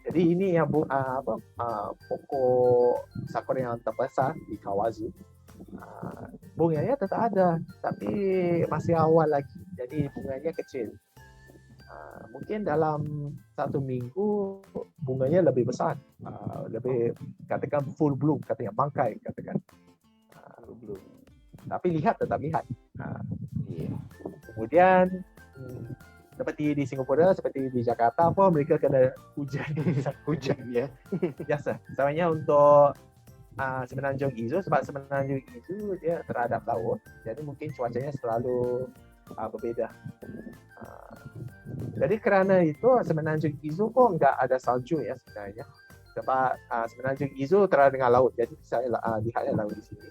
Jadi ini yang pokok sakura yang terbesar di Kawazu. Bunganya tetap ada, tapi masih awal lagi, jadi bunganya kecil. Mungkin dalam 1 minggu bunganya lebih besar, lebih katakan full bloom, katanya bangkai katakan. Belum. Tapi tetap lihat. Iya. Kemudian seperti di Singapura, seperti di Jakarta pun mereka kena hujan. Hujan ya. Biasa. Soalnya untuk Semenanjung Izu, sebab Semenanjung Izu dia terhadap laut, jadi mungkin cuacanya selalu berbeza. Jadi kerana itu Semenanjung Izu pun nggak ada salju ya sebenarnya. Sebab Semenanjung Izu terhadap dengan laut, jadi saya lihatnya laut di sini.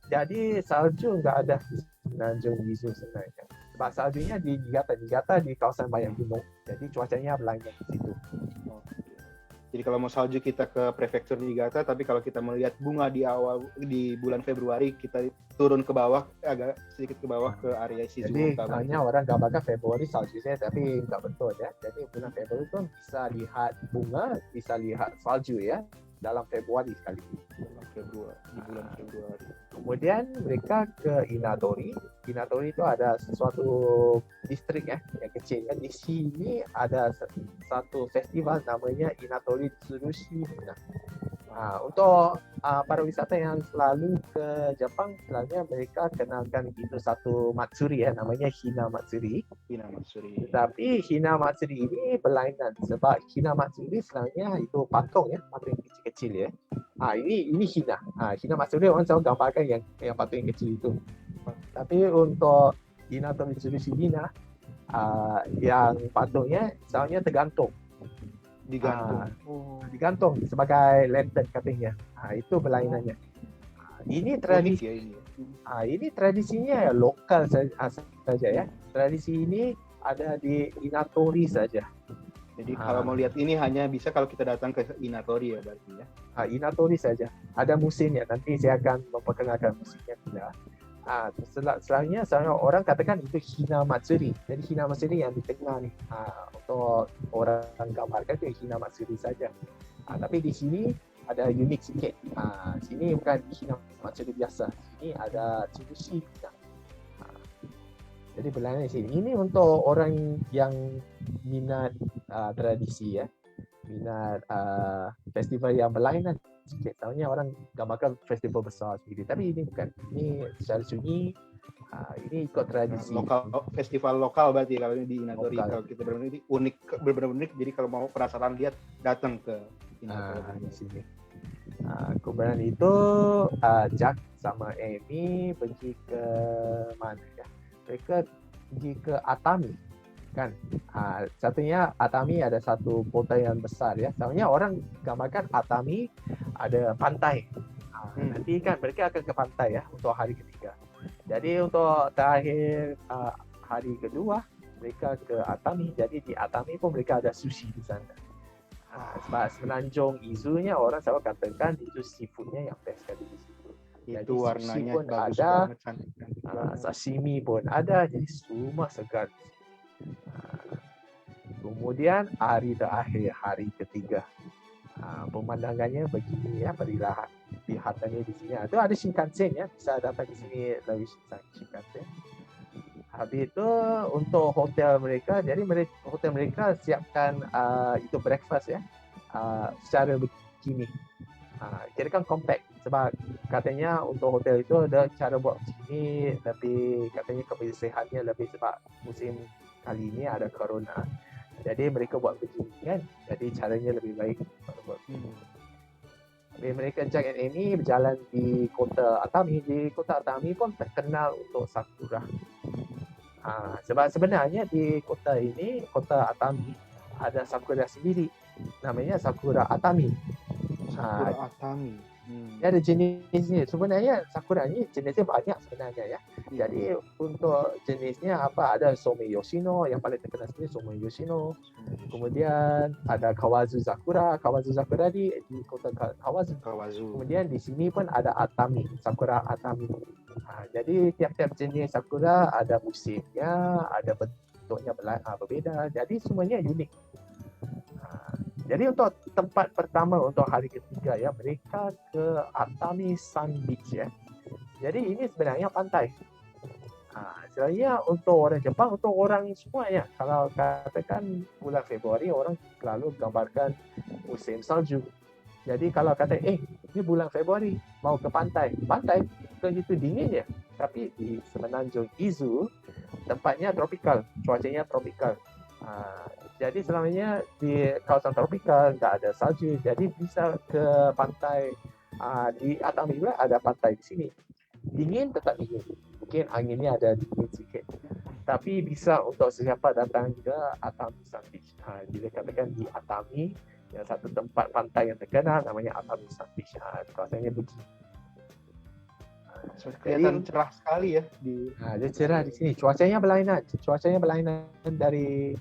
Jadi salju nggak ada di Semenanjung Izu sebenarnya. Sebab saljunya di Niigata di kawasan Bayang Gunung. Jadi cuacanya berlainan di situ. Jadi kalau mau salju kita ke prefektur Niigata, tapi kalau kita melihat bunga di bulan Februari, kita turun ke bawah, agak sedikit ke bawah ke area Jadi Shizuoka. hanya orang gambarkan Februari saljunya, tapi nggak betul ya. Jadi bulan Februari itu bisa lihat bunga, bisa lihat salju ya dalam Februari sekali. Di bulan Februari. Kemudian mereka ke Inatori. Inatori itu ada sesuatu distrik ya yang kecil. Di sini ada satu festival namanya Inatori Tsurushi. Untuk para wisata yang selalu ke Jepang, sebenarnya mereka kenalkan itu satu matsuri ya, namanya Hina Matsuri. Hina Matsuri. Tetapi Hina Matsuri ini berlainan sebab Hina Matsuri sebenarnya itu patung ya, patung yang kecil-kecil ya. Ini Hina. Hina Matsuri orang selalu gambarkan yang patung yang kecil itu. Tapi untuk Inatori Tsurushi Hina, yang patungnya sebenarnya tergantung. Digantung sebagai lantern katanya. Itu berlainannya. Ini tradisi. Ini tradisinya lokal saja ya. Tradisi ini ada di Inatori saja. Jadi kalau mau lihat ini hanya bisa kalau kita datang ke Inatori ya berarti ya. Inatori saja. Ada musimnya. Nanti saya akan memperkenalkan musimnya tidak. Selanjutnya orang katakan itu Hina Matsuri. Jadi Hina Matsuri yang di tengah nih. Untuk orang gambarkan itu Hina Matsuri saja. Tapi di sini ada unik sikit. Sini bukan Hina Matsuri biasa. Sini ada Tsurushi Hina. Jadi berlainan di sini. Ini untuk orang yang minat tradisi ya. Minat festival yang berlainan. Tahunya orang gambarkan festival besar sendiri, tapi ini bukan. Ini secara sunyi, ini ikut tradisi. Festival lokal berarti kalau ini di Inatori. Kalau kita benar-benar ini benar-benar unik. Jadi kalau mau penasaran lihat, datang ke Inatori di sini. Kemudian itu Jack sama Amy pergi ke mana ya? Mereka pergi ke Atami. Kan satunya Atami ada satu kota yang besar ya. Soalnya orang gambarkan Atami ada pantai. Nanti kan mereka akan ke pantai ya untuk hari ketiga. Jadi untuk terakhir hari kedua mereka ke Atami. Jadi di Atami pun mereka ada sushi di sana. Sebab Semenanjung Izunya orang selalu katakan itu seafoodnya yang best sekali di situ. Itu warnanya pun bagus ada, banget, cantik. Sashimi pun ada, jadi semua segar. Kemudian hari terakhir, hari ketiga, pemandangannya begini ya, lihatannya di sini. Itu ada Shinkansen ya, bisa datang di sini lewat Shinkansen. Habis itu untuk hotel mereka, jadi hotel mereka siapkan itu breakfast ya, secara begini. Kira kan compact sebab katanya untuk hotel itu ada cara buat begini lebih, katanya kebersihannya lebih sebab musim kali ini ada corona. Jadi mereka buat begini kan. Jadi caranya lebih baik buat begini. Jadi mereka Jack and Amy berjalan di kota Atami. Di kota Atami pun terkenal untuk sakura. Sebab sebenarnya di kota ini, kota Atami, ada sakura sendiri. Namanya Sakura Atami. Sakura Atami. Dia ada jenisnya. Sebenarnya sakura ini jenisnya banyak sebenarnya ya. Jadi untuk jenisnya apa? Ada Somei Yoshino yang paling terkenal sini, Somei Yoshino. Kemudian ada Kawazu Sakura. Kawazu Sakura di kota Kawazu. Kemudian di sini pun ada Atami, Sakura Atami. Jadi tiap-tiap jenis sakura ada musimnya, ada bentuknya berbeda. Jadi semuanya unik. Jadi untuk tempat pertama untuk hari ketiga ya, mereka ke Atami Sun Beach ya. Jadi ini sebenarnya pantai. Sebenarnya untuk orang Jepang, untuk orang semua ya. Kalau katakan bulan Februari, orang selalu gambarkan musim salju. Jadi kalau kata, ini bulan Februari, mau ke pantai. Pantai, itu dingin ya. Tapi di Semenanjung Izu, tempatnya tropikal, cuacanya tropikal. Jadi selamanya di kawasan tropikal nggak ada salju, jadi bisa ke pantai di Atami juga ada pantai di sini. Dingin tetap dingin, mungkin anginnya ada dingin sedikit, tapi bisa untuk siapa datang ke Atami Sun Beach. Dikatakan di Atami, yang satu tempat pantai yang terkenal namanya Atami Sun Beach. Kawasannya begini. Kelihatan cerah sekali ya dia cerah di sini. Cuacanya berlainan dari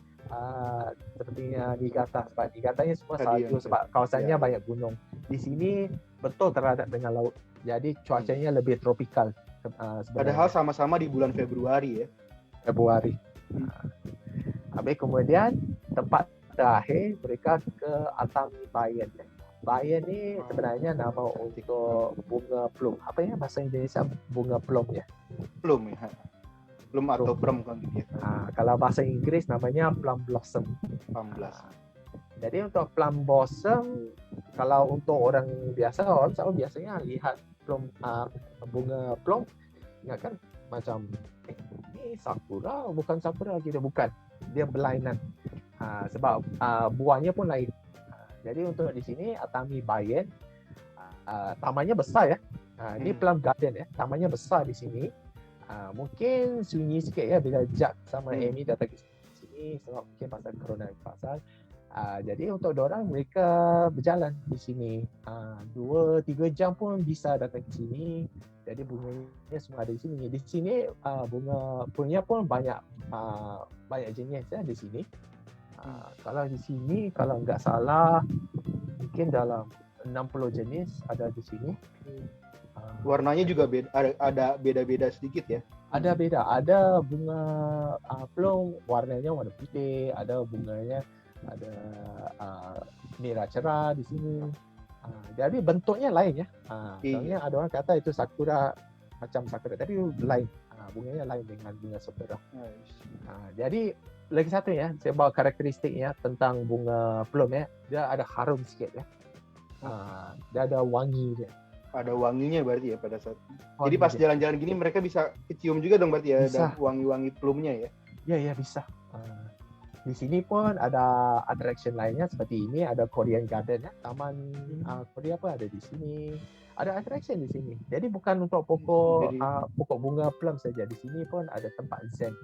sepertinya Niigata. Sebab Niigatanya semua salju sebab kawasannya banyak gunung. Di sini betul terhadap dengan laut. Jadi cuacanya lebih tropikal. Padahal sama-sama di bulan Februari ya. Februari. Habis kemudian tempat terakhir mereka ke Atami Bayen. Bayen ni sebenarnya nama untuk bunga plum. Apa ya bahasa Indonesia bunga plum ya? Plum ya. Plum atau plum kan gitu ya. Kalau bahasa Inggris namanya plum blossom. Jadi untuk plum blossom, kalau untuk orang biasa, orang biasanya lihat plum bunga plum, ingatkan macam ini sakura, bukan sakura gitu, bukan. Dia berlainan. Sebab buahnya pun lain. Jadi untuk di sini Atami Bayen, tamannya besar ya. Ini plum garden ya, tamannya besar di sini. Mungkin sunyi sikit ya bila Jack sama Amy datang ke sini sebab mungkin pasal corona pasal. Jadi untuk dorang mereka berjalan di sini 2-3 jam pun bisa datang ke sini. Jadi bunganya semua ada di sini. Di sini bunga punya pun banyak jenis ya di sini. Kalau di sini kalau nggak salah mungkin dalam 60 jenis ada di sini. Warnanya juga ada beda-beda sedikit ya. Ada beda, ada bunga plum warnanya warna putih, ada bunganya ada merah cerah di sini. Jadi bentuknya lain ya. Soalnya ada orang kata itu sakura macam sakura, tapi lain. Bunganya lain dengan bunga sakura. Jadi lagi satu ya, saya bawa karakteristiknya tentang bunga plum ya. Dia ada harum sikit ya. Dia ada wangi dia. Ada wanginya berarti ya pada saat. Jadi pas jalan-jalan gini mereka bisa kecium juga dong berarti ya, bisa. Ada wangi-wangi plumnya ya. Ya bisa. Di sini pun ada attraction lainnya seperti ini, ada Korean Garden ya, taman Korea apa ada di sini. Ada attraction di sini. Jadi bukan untuk pokok bunga plum saja, di sini pun ada tempat zen.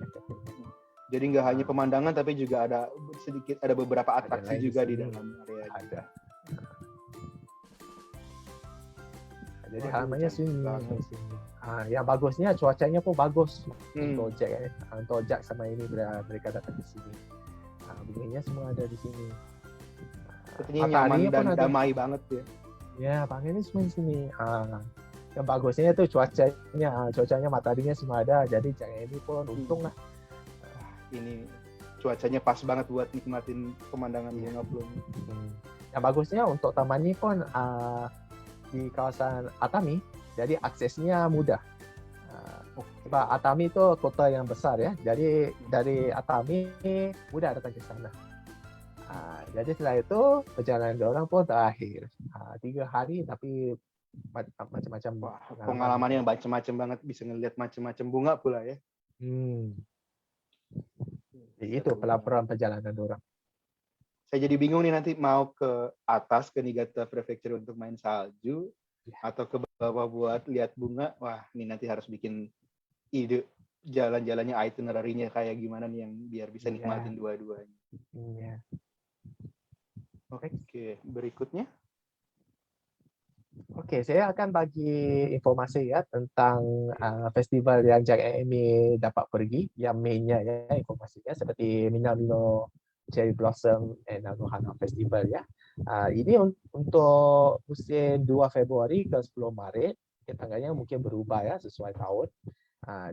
Jadi nggak hanya pemandangan tapi juga ada beberapa atraksi juga di dalam area. Ada. Jadi halamannya sini. Yang bagusnya cuacanya pun bagus untuk Jack sama ini mereka datang ke sini. Bunganya semua ada di sini. Sepertinya nyaman dan damai banget ya. Ya, panggilnya semua di sini. Yang bagusnya itu cuacanya mataharinya semua ada. Jadi Jack ini pun untung lah. Ini cuacanya pas banget buat nikmatin pemandangan bunga plum. Yang bagusnya untuk taman ini pun di kawasan Atami, jadi aksesnya mudah. Sebab Atami itu kota yang besar ya, jadi dari Atami mudah datang ke sana. Jadi setelah itu perjalanan orang pun terakhir 3 hari tapi macam-macam. Pengalaman yang macam-macam banget, bisa ngelihat macam-macam bunga pula ya. Jadi itu pelaporan perjalanan orang. Saya jadi bingung nih nanti mau ke atas ke Niigata Prefecture untuk main salju atau ke bawah buat lihat bunga. Wah, ini nanti harus bikin ide jalan-jalannya, itinerary-nya kayak gimana nih yang biar bisa nikmatin dua-duanya. Oke, berikutnya. Okey, saya akan bagi informasi ya tentang festival yang JMA dapat pergi, yang mainnya ya informasinya seperti Minamino Cherry Blossom and Nanohana Festival ya. Ini untuk musim 2 Februari ke 10 Maret, tanggalnya mungkin berubah ya sesuai tahun.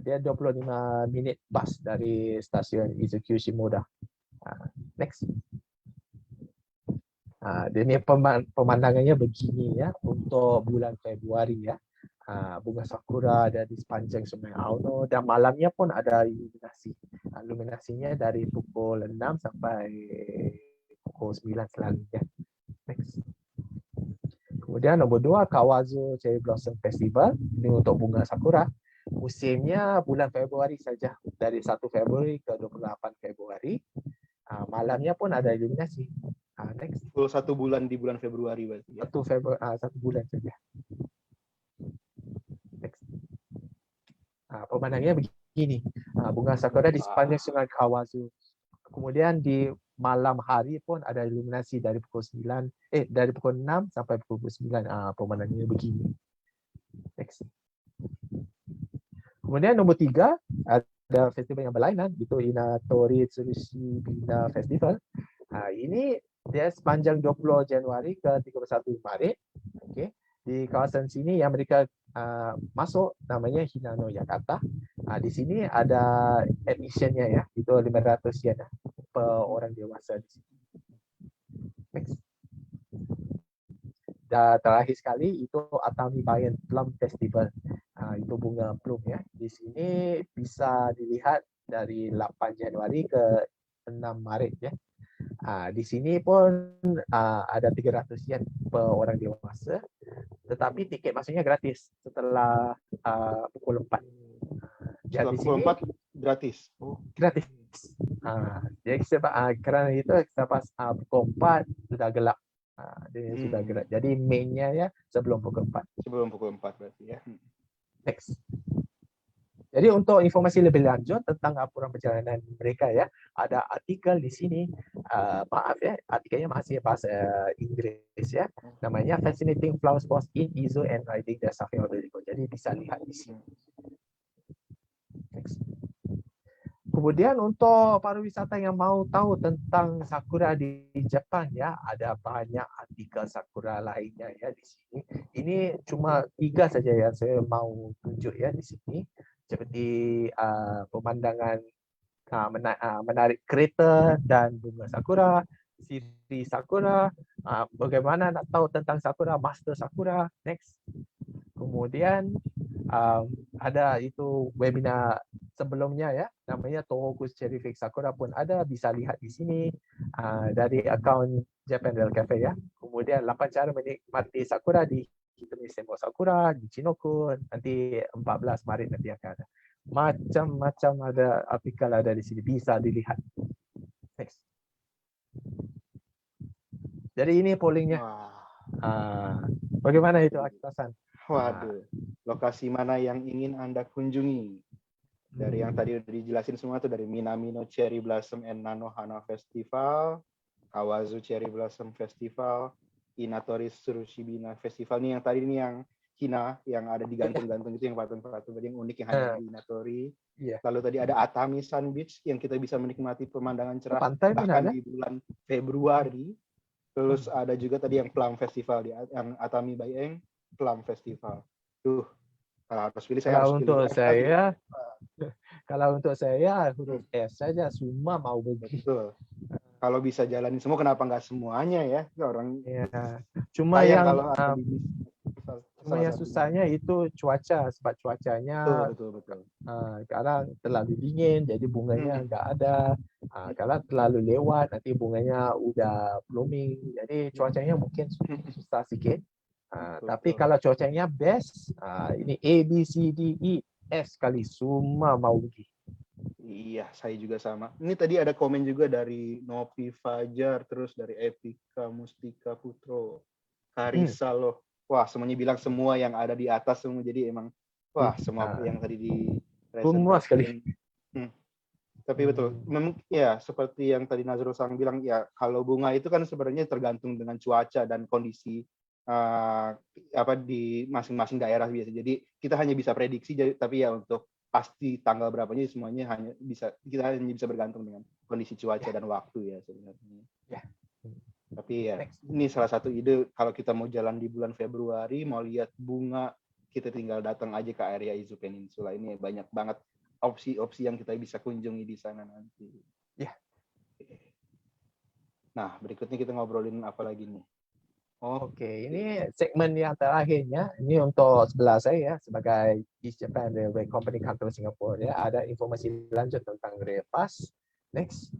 Dia 25 minit bus dari stasiun Izuku Shimoda. Next. Dia ni pemandangannya begini ya untuk bulan Februari ya. Bunga sakura ada di sepanjang Sungai Aono dan malamnya pun ada iluminasi. Iluminasinya dari pukul 6 sampai pukul 9 selalunya. Next. Kemudian nombor 2, Kawazu Cherry Blossom Festival. Ini untuk bunga sakura. Musimnya bulan Februari saja, dari 1 Februari ke 28 Februari. Malamnya pun ada iluminasi. Next. Full 1 bulan di bulan Februari berarti ya. 1 Februari, 1 bulan saja. Next. Pemandangannya begini. Bunga sakura di sepanjang Sungai Kawazu. Kemudian di malam hari pun ada iluminasi dari pukul 6 sampai pukul 9. Pemandangannya begini. Next. Kemudian nombor 3 ada festival yang berlainan, itu Inatori Tsurushi Bina Festival. Ini dia sepanjang 20 Januari ke 31 Maret. Okay. Di kawasan sini yang mereka masuk namanya Hinano Yakata. Di sini ada admissionnya ya, itu 500 yen per orang dewasa di sini. Next. Dan terakhir sekali itu Atami Bayan Plum Festival. Itu bunga plum ya. Di sini bisa dilihat dari 8 Januari ke 6 Maret ya. Di sini pun ada 300 yen per orang dewasa, tetapi tiket masuknya gratis setelah pukul 4. Setelah pukul 4 gratis. Gratis. Jadi kerana itu kita pas pukul 4 sudah gelap. Dia sudah gelap. Jadi mainnya ya sebelum pukul 4. Sebelum pukul 4 berarti ya. Next. Jadi untuk informasi lebih lanjut tentang laporan perjalanan mereka ya, ada artikel di sini. Maaf ya, artikelnya masih bahasa Inggris ya. Namanya Fascinating Flower Spots in Izu and Riding the Sakura River. Jadi bisa lihat di sini. Next. Kemudian untuk para wisata yang mau tahu tentang sakura di Jepang ya, ada banyak artikel sakura lainnya ya di sini. Ini cuma 3 saja yang saya mau tunjuk ya di sini. Seperti pemandangan menarik kereta dan bunga sakura, siri sakura, bagaimana nak tahu tentang sakura, master sakura. Next. Kemudian ada itu webinar sebelumnya ya, namanya Tohoku Cherry Sakura pun ada, bisa lihat di sini dari akaun Japan Rail Cafe ya. Kemudian 8 cara menikmati sakura di Hitome Senbo Sakura di Chinokun, nanti 14 Maret nanti akan ada. Macam-macam ada artikel ada di sini, bisa dilihat. Next. Jadi ini pollingnya. Bagaimana itu Akita-san? Waduh, lokasi mana yang ingin Anda kunjungi? Dari yang tadi udah dijelasin semua tuh, dari Minamino Cherry Blossom and Nanohana Festival, Kawazu Cherry Blossom Festival, Inatori Tsurushi Bina Festival. Nih yang tadi ini yang Hina, yang ada di gantung-gantung itu, yang patung-patung tadi yang unik yang hanya di Inatori. Lalu tadi ada Atami Sun Beach yang kita bisa menikmati pemandangan cerah bahkan di bulan Februari. Terus ada juga tadi yang Plum Festival, yang Atami Baeng Plum Festival. Harus pilih, saya harus pilih. Kalau untuk saya huruf F saja, semua mau begitu. Betul. Kalau bisa jalanin semua, kenapa nggak semuanya ya? Orang cuma yang cuma yang susahnya itu cuaca, sebab cuacanya betul. sekarang terlalu dingin, jadi bunganya nggak ada. Kalau terlalu lewat, nanti bunganya udah blooming. Jadi cuacanya mungkin susah sedikit. Tapi kalau cuacanya best, ini A, B, C, D, E, F sekali, semua mau pergi. Iya, saya juga sama. Ini tadi ada komen juga dari Nopi Fajar, terus dari Epika Mustika Putro, Karisa loh. Wah, semuanya bilang semua yang ada di atas semua. Jadi emang, wah, semua yang tadi di semua sekali. Tapi betul, memang ya seperti yang tadi Nazrul Sang bilang, ya kalau bunga itu kan sebenarnya tergantung dengan cuaca dan kondisi apa di masing-masing daerah biasa. Jadi kita hanya bisa prediksi, tapi ya untuk pasti tanggal berapanya semuanya kita hanya bisa bergantung dengan kondisi cuaca dan waktu ya sebenarnya. Ya. Tapi ya ini salah satu ide kalau kita mau jalan di bulan Februari mau lihat bunga, kita tinggal datang aja ke area Izu Peninsula. Ini banyak banget opsi-opsi yang kita bisa kunjungi di sana nanti. Ya. Nah, berikutnya kita ngobrolin apa lagi nih? Oke, ini segmen yang terakhirnya. Ini untuk sebelah saya sebagai East Japan Railway Company kantor Singapura ya. Ada informasi lanjut tentang Rail Pass. Next.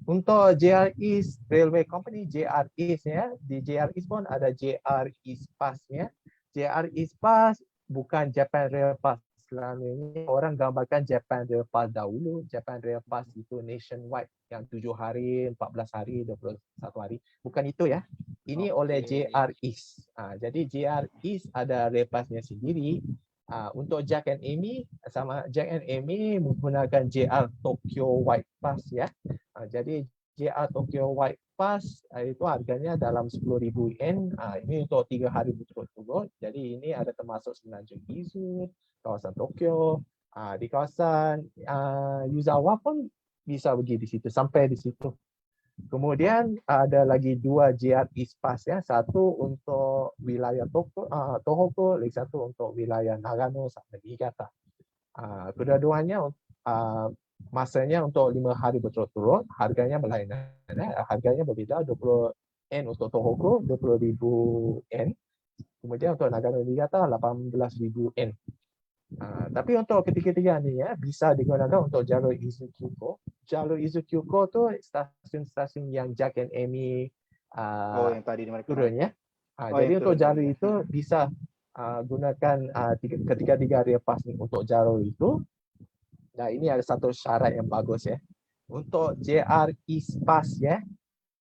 Untuk JR East Railway Company, JR East ya. Di JR East pun ada JR East Pass-nya. JR East Pass bukan Japan Rail Pass. Selama ini orang gambarkan Japan Rail Pass dahulu. Japan Rail Pass itu nationwide yang 7 hari, 14 hari, 21 hari. Bukan itu ya. Ini oleh JR East. Jadi JR East ada Rail Pass-nya sendiri. Untuk Jack and Amy, sama Jack and Amy menggunakan JR Tokyo White Pass ya. Jadi JR Tokyo White Pass itu harganya dalam 10.000 yen. Ini untuk 3 hari berturut-turut. Jadi ini ada termasuk Semenanjung Izu, kawasan Tokyo, di kawasan Yuzawa pun bisa pergi di situ, sampai di situ. Kemudian ada lagi 2 JR East Pass ya, satu untuk wilayah Tohoku, lagi satu untuk wilayah Nagano sama Niigata. Kedua-duanya masanya untuk 5 hari berturut-turut, harganya berlainan. Harganya berbeda, 20 yen untuk Tohoku, 20.000 yen. Kemudian untuk Nagano Niigata 18.000 yen. Tapi untuk ketiga-tiga ni ya bisa digunakan untuk jalur Izukyuko. Jalur Izukyuko tu stasiun-stasiun yang Jack and Amy yang tadi turunnya. Jadi untuk jalur itu bisa gunakan ketiga-tiga rail pass ni untuk jalur itu. Nah, ini ada satu syarat yang bagus ya. Untuk JR East Pass ya,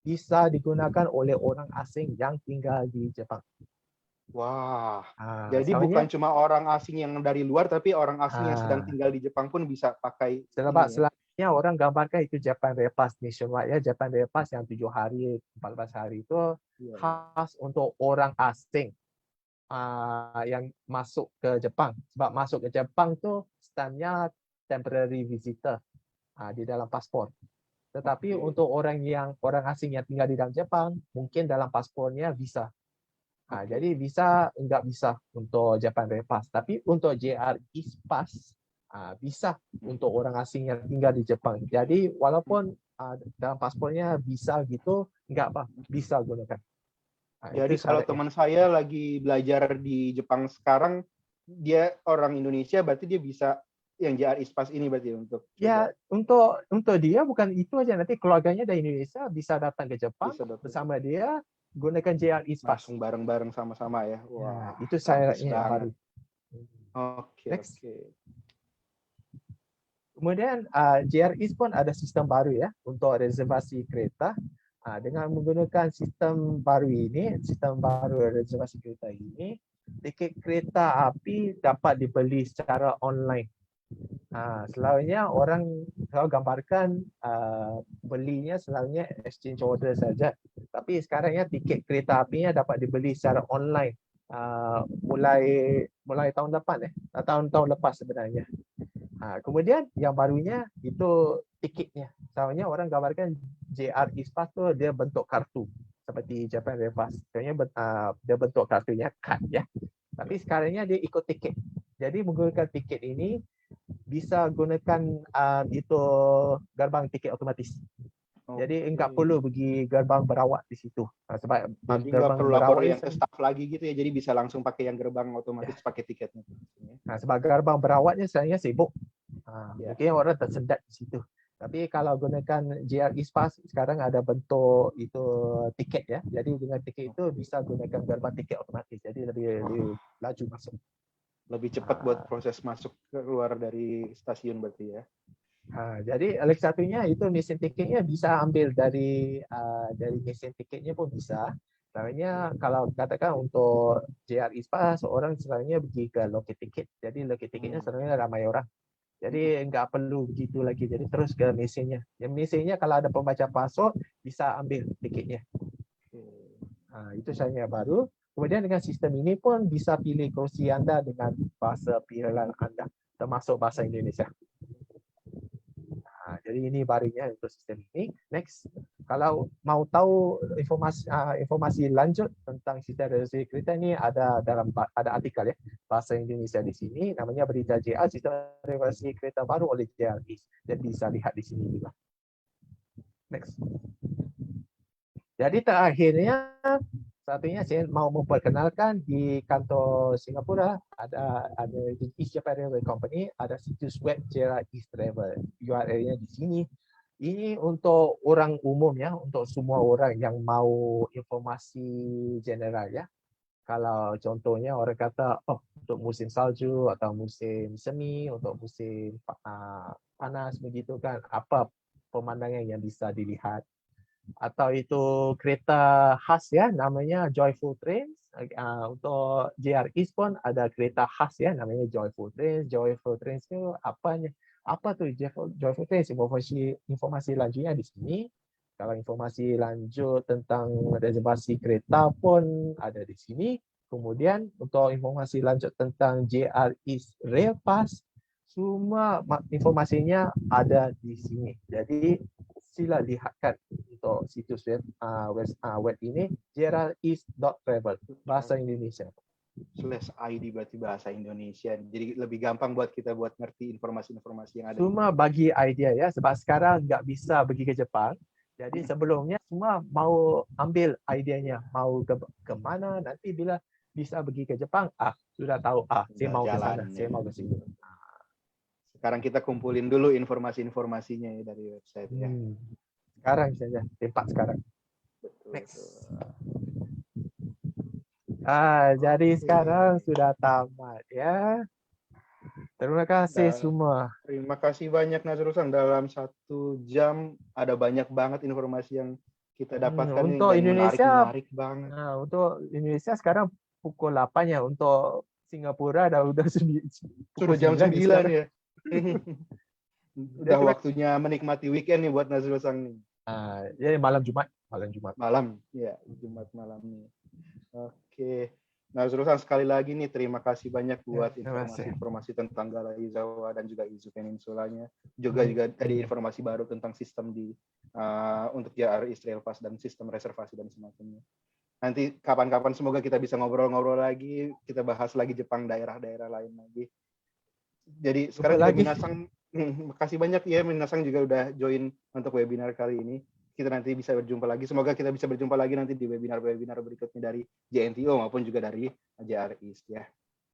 bisa digunakan oleh orang asing yang tinggal di Jepang. Wah, jadi bukan cuma orang asing yang dari luar, tapi orang asing yang sedang tinggal di Jepang pun bisa pakai. Selanjutnya orang gambarkan itu Japan Rail Pass nationwide ya. Japan Rail Pass yang 7 hari, 14 hari itu khas untuk orang asing yang masuk ke Jepang. Sebab masuk ke Jepang tuh standnya temporary visitor di dalam paspor. Tetapi untuk orang asing yang tinggal di dalam Jepang, mungkin dalam paspornya visa. Jadi enggak bisa untuk Japan Rail Pass. Tapi untuk JR East Pass bisa untuk orang asing yang tinggal di Jepang. Jadi walaupun dalam paspornya bisa gitu, enggak apa, bisa gunakan. Jadi kalau teman saya lagi belajar di Jepang sekarang, dia orang Indonesia, berarti dia bisa yang JR East Pass ini berarti untuk ya untuk dia bukan itu aja, nanti keluarganya dari Indonesia bisa datang ke Jepang bersama dia gunakan JR East Pass. Langsung bareng-bareng sama-sama ya. Wah, itu syaratnya yang baru. Oke. Kemudian JR East pun ada sistem baru ya untuk reservasi kereta. Dengan menggunakan sistem baru reservasi kereta ini, tiket kereta api dapat dibeli secara online. Selalunya orang gambarkan belinya selalunya exchange order saja. Tapi sekarang ya tiket kereta apinya dapat dibeli secara online mulai tahun depan tahun lepas sebenarnya. Kemudian yang barunya itu tiketnya. Selalunya orang gambarkan JR East Pass tu dia bentuk kartu seperti Japan Rail Pass. Selalunya dia bentuk kartunya kad ya. Tapi sekarangnya dia ikut tiket. Jadi menggunakan tiket ini bisa gunakan itu gerbang tiket otomatis. Jadi enggak perlu pergi gerbang berawak di situ. Sebab gerbang perlu lapor yang ke staff lagi gitu ya. Jadi bisa langsung pakai yang gerbang otomatis pakai tiketnya. Sebab gerbang berawaknya sebenarnya sibuk. Mungkin orang tersendat di situ. Tapi kalau gunakan JR East Pass sekarang ada bentuk itu tiket ya. Jadi dengan tiket itu bisa gunakan gerbang tiket otomatis. Jadi lebih laju masuk. Lebih cepat buat proses masuk keluar dari stasiun berarti ya. Jadi lagi satunya itu mesin tiketnya bisa ambil dari mesin tiketnya pun bisa. Sebenarnya kalau katakan untuk JR East Pass orang sebenarnya pergi ke loket tiket. Jadi loket tiketnya sebenarnya ramai orang. Jadi enggak perlu begitu lagi. Jadi terus ke mesinnya. Yang mesinnya kalau ada pembaca password bisa ambil tiketnya. Itu caranya baru. Kemudian dengan sistem ini pun bisa pilih kerusi anda dengan bahasa pilihan anda, termasuk bahasa Indonesia. Jadi ini barunya untuk sistem ini. Next, kalau mau tahu informasi lanjut tentang sistem reservasi kereta ini ada artikel ya bahasa Indonesia di sini, namanya Berita JR Sistem Reservasi Kereta Baru oleh JR East. Dan bisa lihat di sini juga. Next. Jadi terakhirnya satunya saya mau memperkenalkan di kantor Singapura ada East Japan Railway Company, ada situs web JR East Travel. URL-nya di sini. Ini untuk orang umum ya, untuk semua orang yang mau informasi general ya. Kalau contohnya orang kata, oh untuk musim salju atau musim semi, untuk musim panas begitu kan, apa pemandangan yang bisa dilihat. Atau itu kereta khas ya, namanya Joyful Trains. Untuk JR East pun ada kereta khas ya, namanya Joyful Trains. Joyful Trains itu apa tuh Joyful Trains? Informasi lanjutnya di sini. Kalau informasi lanjut tentang reservasi kereta pun ada di sini. Kemudian untuk informasi lanjut tentang JR East Rail Pass, semua informasinya ada di sini. Jadi sila lihatkan untuk situs web ini jreast.travel bahasa Indonesia. /ID berarti bahasa Indonesia. Jadi lebih gampang buat kita buat ngerti informasi-informasi yang ada. Cuma bagi idea ya, sebab sekarang nggak bisa pergi ke Jepang. Jadi sebelumnya semua mau ambil idenya, mau ke mana, nanti bila bisa pergi ke Jepang, sudah tahu, saya mau ke sana, saya mau ke sini. Sekarang kita kumpulin dulu informasi-informasinya ya dari website ya. Sekarang saja, tempat sekarang. Betul. Next. Jadi sekarang sudah tamat ya. Terima kasih semua. Terima kasih banyak Nazrul Sang. Dalam 1 jam ada banyak banget informasi yang kita dapatkan untuk yang Indonesia, menarik banget. Untuk Indonesia sekarang pukul 8 ya. Untuk Singapura udah Sudah jam 9 ya. Udah waktunya menikmati weekend nih buat Nazrul Sang nih. Jadi malam Jumat. Malam, ya Jumat malam nih. Oke. Nazrul Sang sekali lagi nih terima kasih banyak buat informasi tentang Galaizawa dan juga Izu Peninsulanya. Juga tadi informasi baru tentang sistem untuk JR East Rail Pass dan sistem reservasi dan semacamnya. Nanti kapan-kapan semoga kita bisa ngobrol-ngobrol lagi, kita bahas lagi Jepang daerah-daerah lain lagi. Jadi sekarang juga Minasang, makasih banyak ya Minasang juga udah join untuk webinar kali ini. Kita nanti bisa berjumpa lagi. Semoga kita bisa berjumpa lagi nanti di webinar-webinar berikutnya dari JNTO maupun juga dari JR East ya.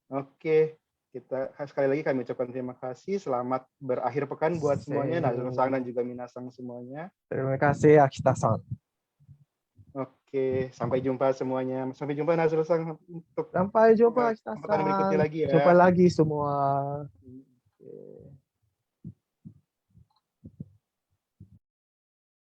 Oke, kita sekali lagi kami ucapkan terima kasih. Selamat berakhir pekan buat semuanya, Nazrul Sang dan juga Minasang semuanya. Terima kasih Akita-san. Oke, sampai jumpa semuanya. Sampai jumpa Nazrul Sang untuk sampai jumpa Akita-san. berikutnya lagi ya. Jumpa lagi semua.